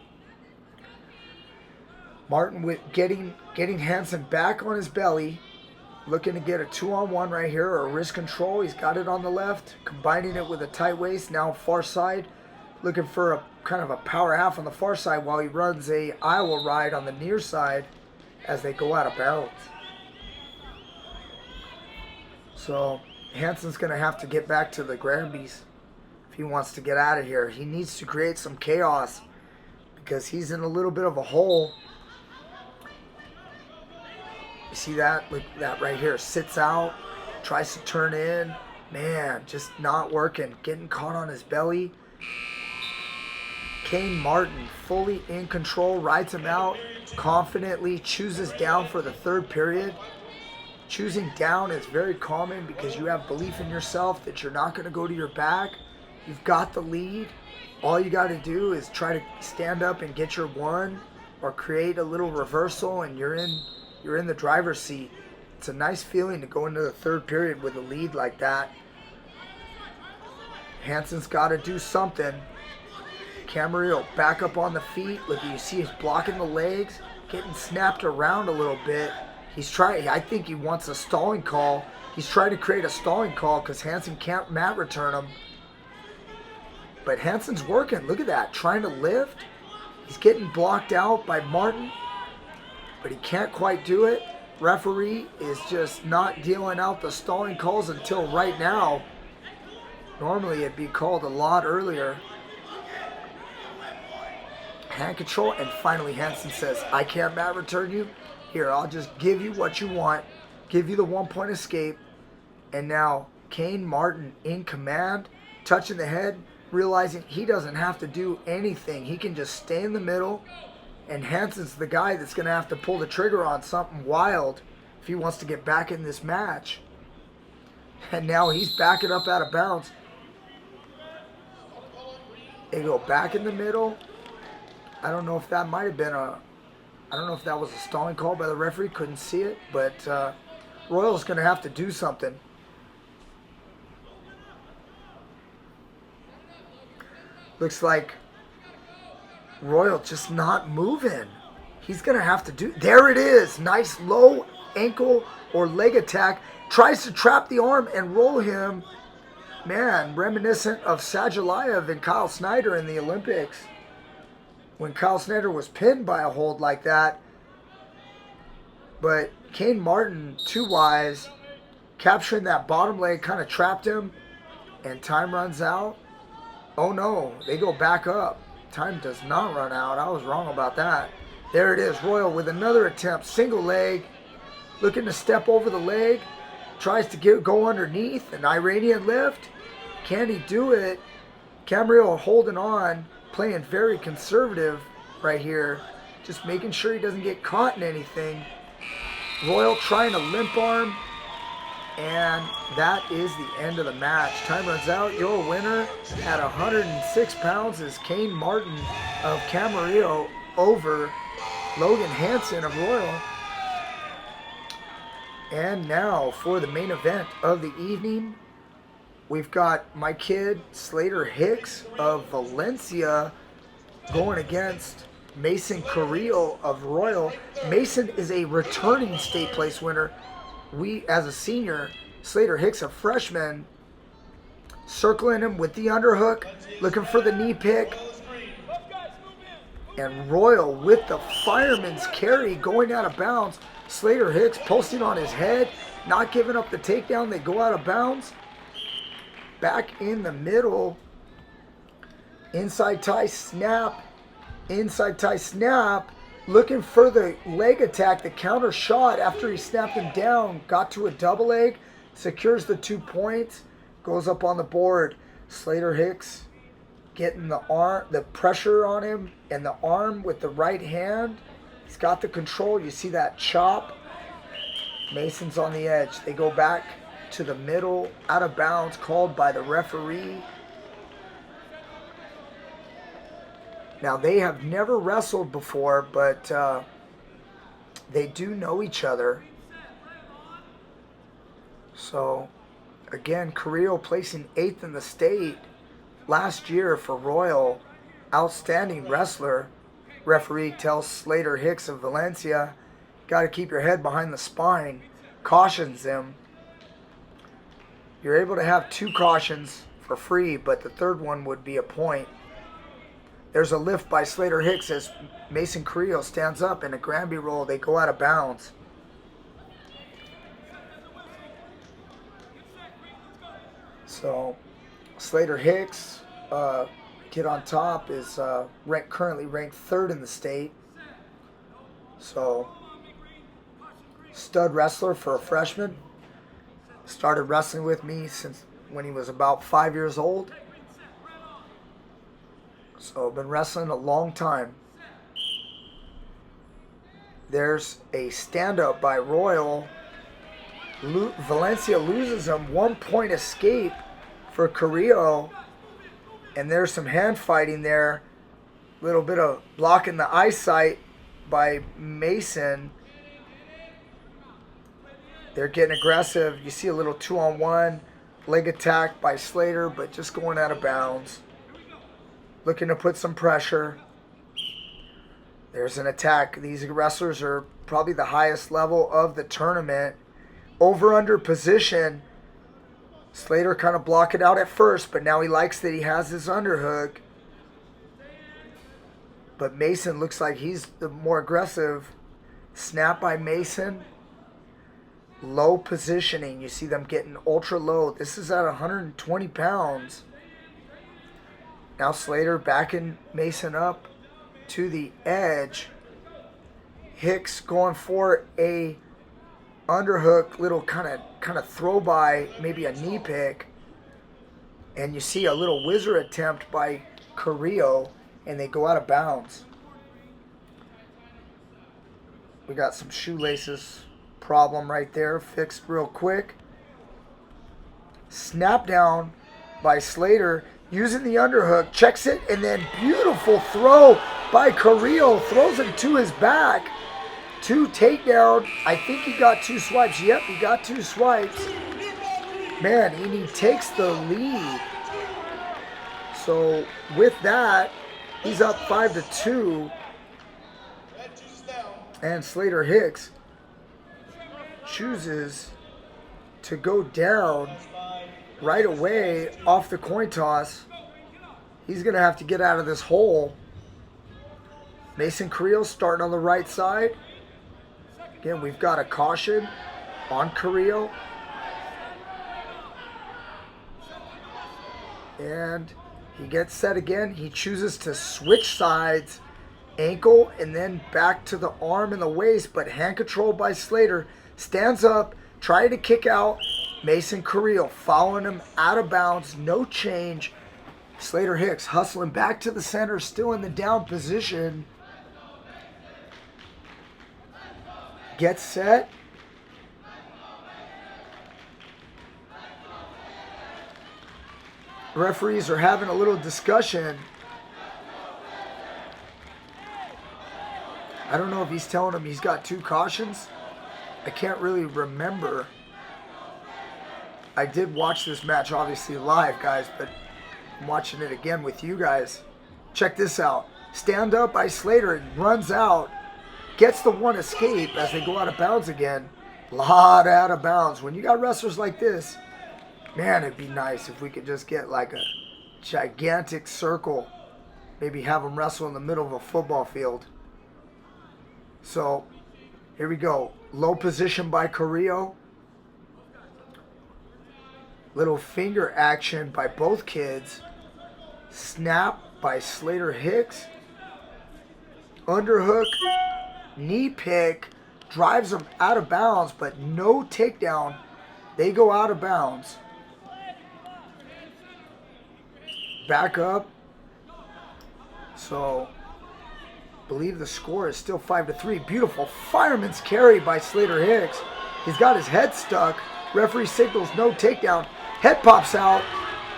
Martin with getting Hansen back on his belly, looking to get a 2-on-1 right here, or a wrist control. He's got it on the left, combining it with a tight waist. Now far side, looking for a kind of a power half on the far side while he runs a Iowa ride on the near side as they go out of bounds. So Hansen's going to have to get back to the Granbys if he wants to get out of here. He needs to create some chaos because he's in a little bit of a hole. You see that? Look, that right here. Sits out, tries to turn in. Man, just not working. Getting caught on his belly. Kane Martin, fully in control, rides him out, confidently chooses down for the third period. Choosing down is very common because you have belief in yourself that you're not going to go to your back. You've got the lead. All you got to do is try to stand up and get your one, or create a little reversal, and you're in the driver's seat. It's a nice feeling to go into the third period with a lead like that. Hansen's got to do something. Camarillo back up on the feet. Look, you see he's blocking the legs, getting snapped around a little bit. He's trying, I think he wants a stalling call. He's trying to create a stalling call because Hansen can't mat return him. But Hansen's working. Look at that, trying to lift. He's getting blocked out by Martin, but he can't quite do it. Referee is just not dealing out the stalling calls until right now. Normally it'd be called a lot earlier. Hand control, and finally Hansen says, I can't mat return you. Here, I'll just give you what you want. Give you the 1-point escape. And now Kane Martin in command, touching the head, realizing he doesn't have to do anything. He can just stay in the middle. And Hansen's the guy that's going to have to pull the trigger on something wild if he wants to get back in this match. And now he's backing up out of bounds. They go back in the middle. I don't know if that might have been I don't know if that was a stalling call by the referee. Couldn't see it. But Royal's going to have to do something. Looks like Royal just not moving. He's going to have to do... There it is. Nice low ankle or leg attack. Tries to trap the arm and roll him. Man, reminiscent of Sajalayev and Kyle Snyder in the Olympics. When Kyle Snyder was pinned by a hold like that. But Kane Martin, too wise, capturing that bottom leg, kind of trapped him. And time runs out. Oh no, they go back up. Time does not run out. I was wrong about that. There it is. Royal with another attempt. Single leg. Looking to step over the leg. Tries to go underneath. An Iranian lift. Can he do it? Camarillo holding on. Playing very conservative right here. Just making sure he doesn't get caught in anything. Royal trying to limp arm. And that is the end of the match. Time runs out. Your winner at 106 pounds is Kane Martin of Camarillo over Logan Hansen of Royal. And now for the main event of the evening, we've got my kid Slater Hicks of Valencia going against Mason Carrillo of Royal. Mason is a returning state place winner. We, as a senior, Slater Hicks, a freshman, circling him with the underhook, looking for the knee pick. And Royal with the fireman's carry going out of bounds. Slater Hicks posting on his head, not giving up the takedown. They go out of bounds. Back in the middle. Inside tie snap. Inside tie snap. Looking for the leg attack, the counter shot after he snapped him down. Got to a double leg. Secures the 2 points. Goes up on the board. Slater Hicks getting the pressure on him and the arm with the right hand. He's got the control. You see that chop. Mason's on the edge. They go back to the middle. Out of bounds called by the referee. Now, they have never wrestled before, but they do know each other. So, again, Carrillo placing 8th in the state last year for Royal. Outstanding wrestler. Referee tells Slater Hicks of Valencia, got to keep your head behind the spine. Cautions him. You're able to have 2 cautions for free, but the third one would be a point. There's a lift by Slater Hicks as Mason Carrillo stands up in a Granby roll. They go out of bounds. So Slater Hicks, kid on top, is currently ranked 3rd in the state. So stud wrestler for a freshman. Started wrestling with me since when he was about 5 years old. So been wrestling a long time. There's a stand-up by Royal. Valencia loses him. 1 point escape for Carrillo. And there's some hand fighting there. A little bit of blocking the eyesight by Mason. They're getting aggressive. You see a little 2-on-1 leg attack by Slater, but just going out of bounds. Looking to put some pressure. There's an attack. These wrestlers are probably the highest level of the tournament. Over-under position. Slater kind of blocked it out at first, but now he likes that he has his underhook. But Mason looks like he's the more aggressive. Snap by Mason. Low positioning. You see them getting ultra low. This is at 120 pounds. Now Slater backing Mason up to the edge. Hicks going for a underhook, little kind of throw by, maybe a knee pick. And you see a little whizzer attempt by Carrillo, and they go out of bounds. We got some shoelaces problem right there, fixed real quick. Snap down by Slater. Using the underhook, checks it, and then beautiful throw by Carrillo. Throws him to his back. 2 takedown. I think he got 2 swipes. Yep, he got 2 swipes. Man, and he takes the lead. So with that, he's up 5-2. And Slater Hicks chooses to go down right away off the coin toss. He's going to have to get out of this hole. Mason Carrillo starting on the right side. Again, we've got a caution on Carrillo. And he gets set again. He chooses to switch sides. Ankle and then back to the arm and the waist. But hand control by Slater. Stands up, trying to kick out. Mason Carrillo following him out of bounds. No change. Slater Hicks hustling back to the center. Still in the down position. Gets set. Referees are having a little discussion. I don't know if he's telling him he's got 2 cautions. I can't really remember. I did watch this match obviously live, guys, but I'm watching it again with you guys. Check this out. Stand up by Slater and runs out. Gets the 1 escape as they go out of bounds again. Lot out of bounds. When you got wrestlers like this, man, it'd be nice if we could just get like a gigantic circle. Maybe have them wrestle in the middle of a football field. So, here we go. Low position by Carrillo. Little finger action by both kids. Snap by Slater Hicks. Underhook. Knee pick. Drives them out of bounds, but no takedown. They go out of bounds. Back up. So, believe the score is still 5-3. Beautiful fireman's carry by Slater Hicks. He's got his head stuck. Referee signals no takedown. Head pops out.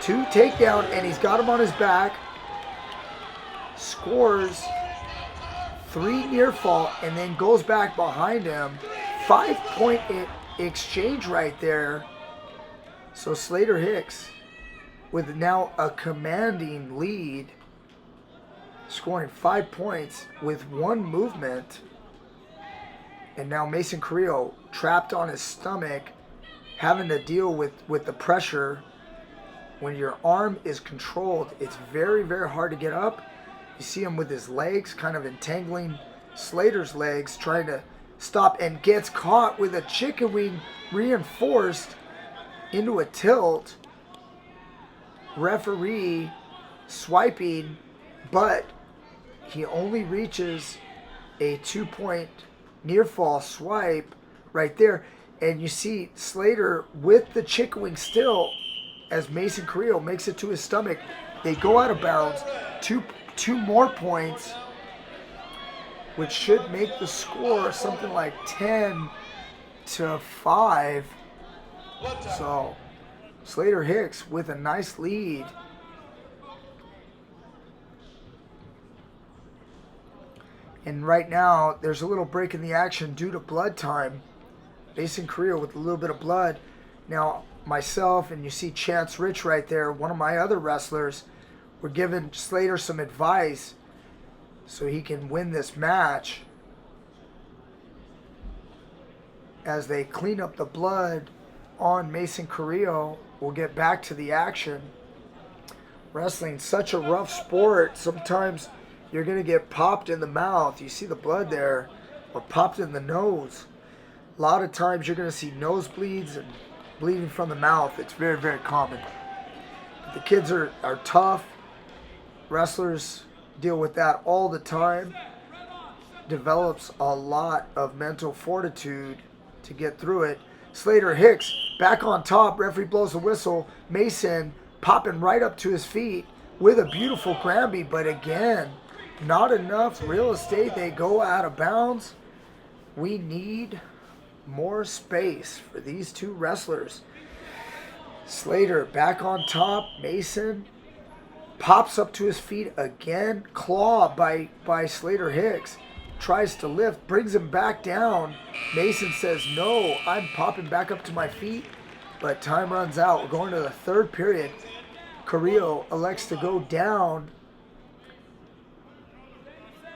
2 takedown, and he's got him on his back. scores 3 near fall, and then goes back behind him. 5-point exchange right there. So Slater Hicks with now a commanding lead, scoring 5 points with 1 movement. And now Mason Carrillo trapped on his stomach, having to deal with the pressure. When your arm is controlled, it's very, very hard to get up. You see him with his legs kind of entangling Slater's legs, trying to stop, and gets caught with a chicken wing reinforced into a tilt. Referee swiping, but he only reaches a 2-point near fall swipe right there. And you see Slater with the chicken wing still, as Mason Carrillo makes it to his stomach. They go out of bounds. Two more points, which should make the score something like 10-5. So Slater Hicks with a nice lead. And right now, there's a little break in the action due to blood time. Mason Carrillo with a little bit of blood. Now, myself and you see Chance Rich right there, one of my other wrestlers, we're giving Slater some advice so he can win this match. As they clean up the blood on Mason Carrillo, we'll get back to the action. Wrestling's such a rough sport. Sometimes you're going to get popped in the mouth. You see the blood there, or popped in the nose. A lot of times you're going to see nosebleeds and bleeding from the mouth. It's very, very common. But the kids are tough. Wrestlers deal with that all the time. Develops a lot of mental fortitude to get through it. Slater Hicks back on top. Referee blows the whistle. Mason popping right up to his feet with a beautiful Granby, but again, not enough real estate. They go out of bounds. We need more space for these two wrestlers. Slater back on top. Mason pops up to his feet again. Claw by Slater Hicks. Tries to lift, brings him back down. Mason says, no, I'm popping back up to my feet. But time runs out. We're going to the third period. Carrillo elects to go down.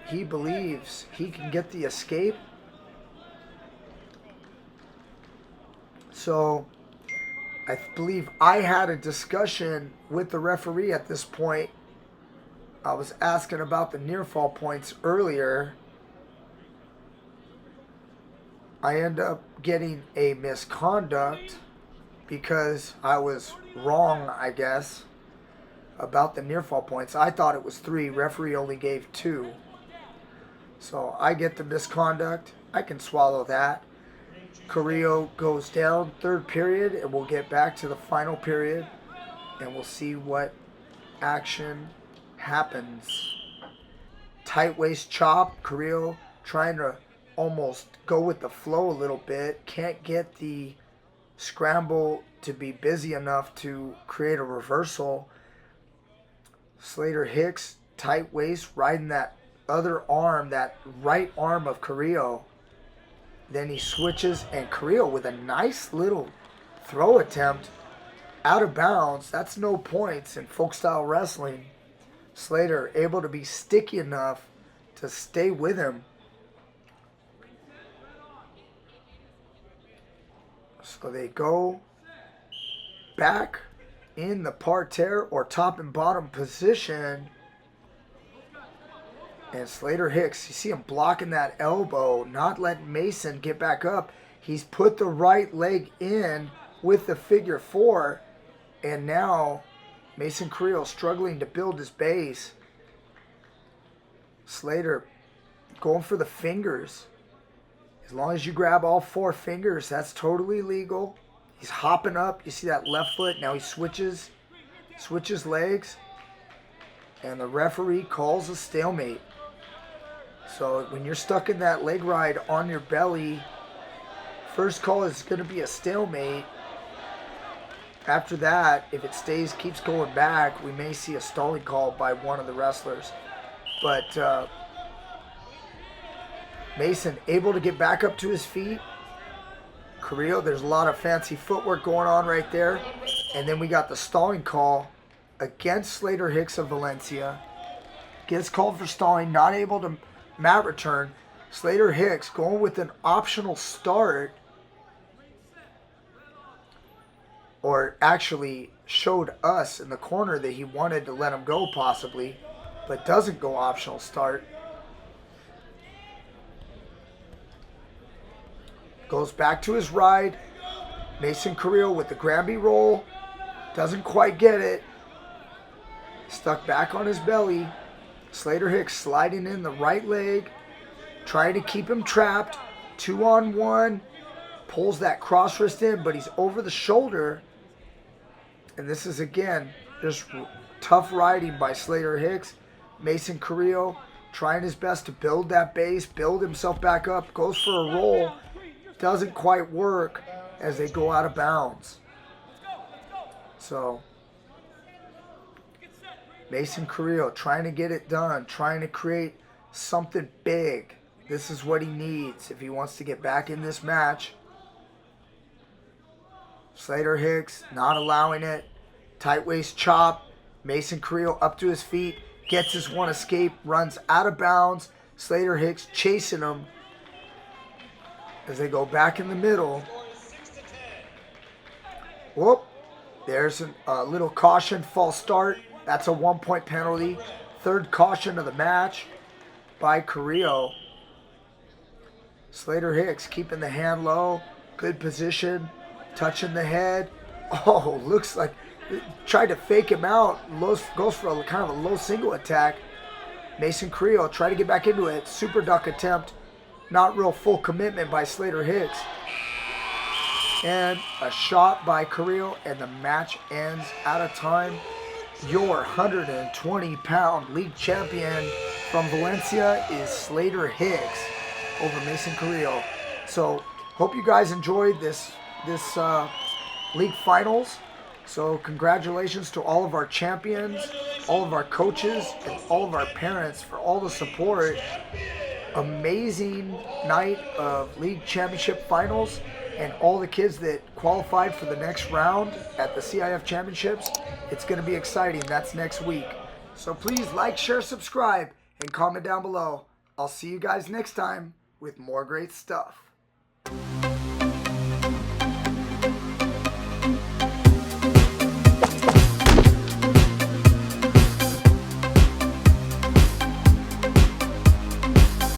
He believes he can get the escape. So I believe I had a discussion with the referee at this point. I was asking about the near fall points earlier. I end up getting a misconduct because I was wrong, I guess, about the near fall points. I thought it was 3. Referee only gave 2. So I get the misconduct. I can swallow that. Carrillo goes down, third period, and we'll get back to the final period, and we'll see what action happens. Tight waist chop. Carrillo trying to almost go with the flow a little bit. Can't get the scramble to be busy enough to create a reversal. Slater Hicks, tight waist, riding that other arm, that right arm of Carrillo. Then he switches, and Carrillo with a nice little throw attempt out of bounds. That's no points in folk style wrestling. Slater able to be sticky enough to stay with him. So they go back in the parterre or top and bottom position. And Slater Hicks, you see him blocking that elbow, not letting Mason get back up. He's put the right leg in with the figure 4. And now Mason Carrillo struggling to build his base. Slater going for the fingers. As long as you grab all 4 fingers, that's totally legal. He's hopping up. You see that left foot. Now he switches legs. And the referee calls a stalemate. So when you're stuck in that leg ride on your belly, first call is going to be a stalemate. After that, if it keeps going back, we may see a stalling call by one of the wrestlers. But Mason able to get back up to his feet. Carrillo, there's a lot of fancy footwork going on right there. And then we got the stalling call against Slater Hicks of Valencia. Gets called for stalling, not able to mat return. Slater Hicks going with an optional start. Or actually showed us in the corner that he wanted to let him go possibly, but doesn't go optional start. Goes back to his ride. Mason Carrillo with the Granby roll. Doesn't quite get it. Stuck back on his belly. Slater Hicks sliding in the right leg. Trying to keep him trapped. 2-on-1. Pulls that cross wrist in, but he's over the shoulder. And this is, again, just tough riding by Slater Hicks. Mason Carrillo trying his best to build that base, build himself back up. Goes for a roll. Doesn't quite work as they go out of bounds. So, Mason Carrillo trying to get it done, trying to create something big. This is what he needs if he wants to get back in this match. Slater Hicks not allowing it. Tight waist chop. Mason Carrillo up to his feet. Gets his one escape. Runs out of bounds. Slater Hicks chasing him as they go back in the middle. Whoop. There's a little caution, false start. That's a 1-point penalty. Third caution of the match by Carrillo. Slater Hicks keeping the hand low. Good position. Touching the head. Oh, looks like tried to fake him out. Goes for a kind of a low single attack. Mason Carrillo tried to get back into it. Super duck attempt. Not real full commitment by Slater Hicks. And a shot by Carrillo, and the match ends out of time. Your 120-pound league champion from Valencia is Slater Hicks over Mason Carrillo. So, hope you guys enjoyed this league finals. So, congratulations to all of our champions, all of our coaches, and all of our parents for all the support. Amazing night of league championship finals, and all the kids that qualified for the next round at the CIF championships. It's going to be exciting. That's next week. So please like, share, subscribe, and comment down below. I'll see you guys next time with more great stuff.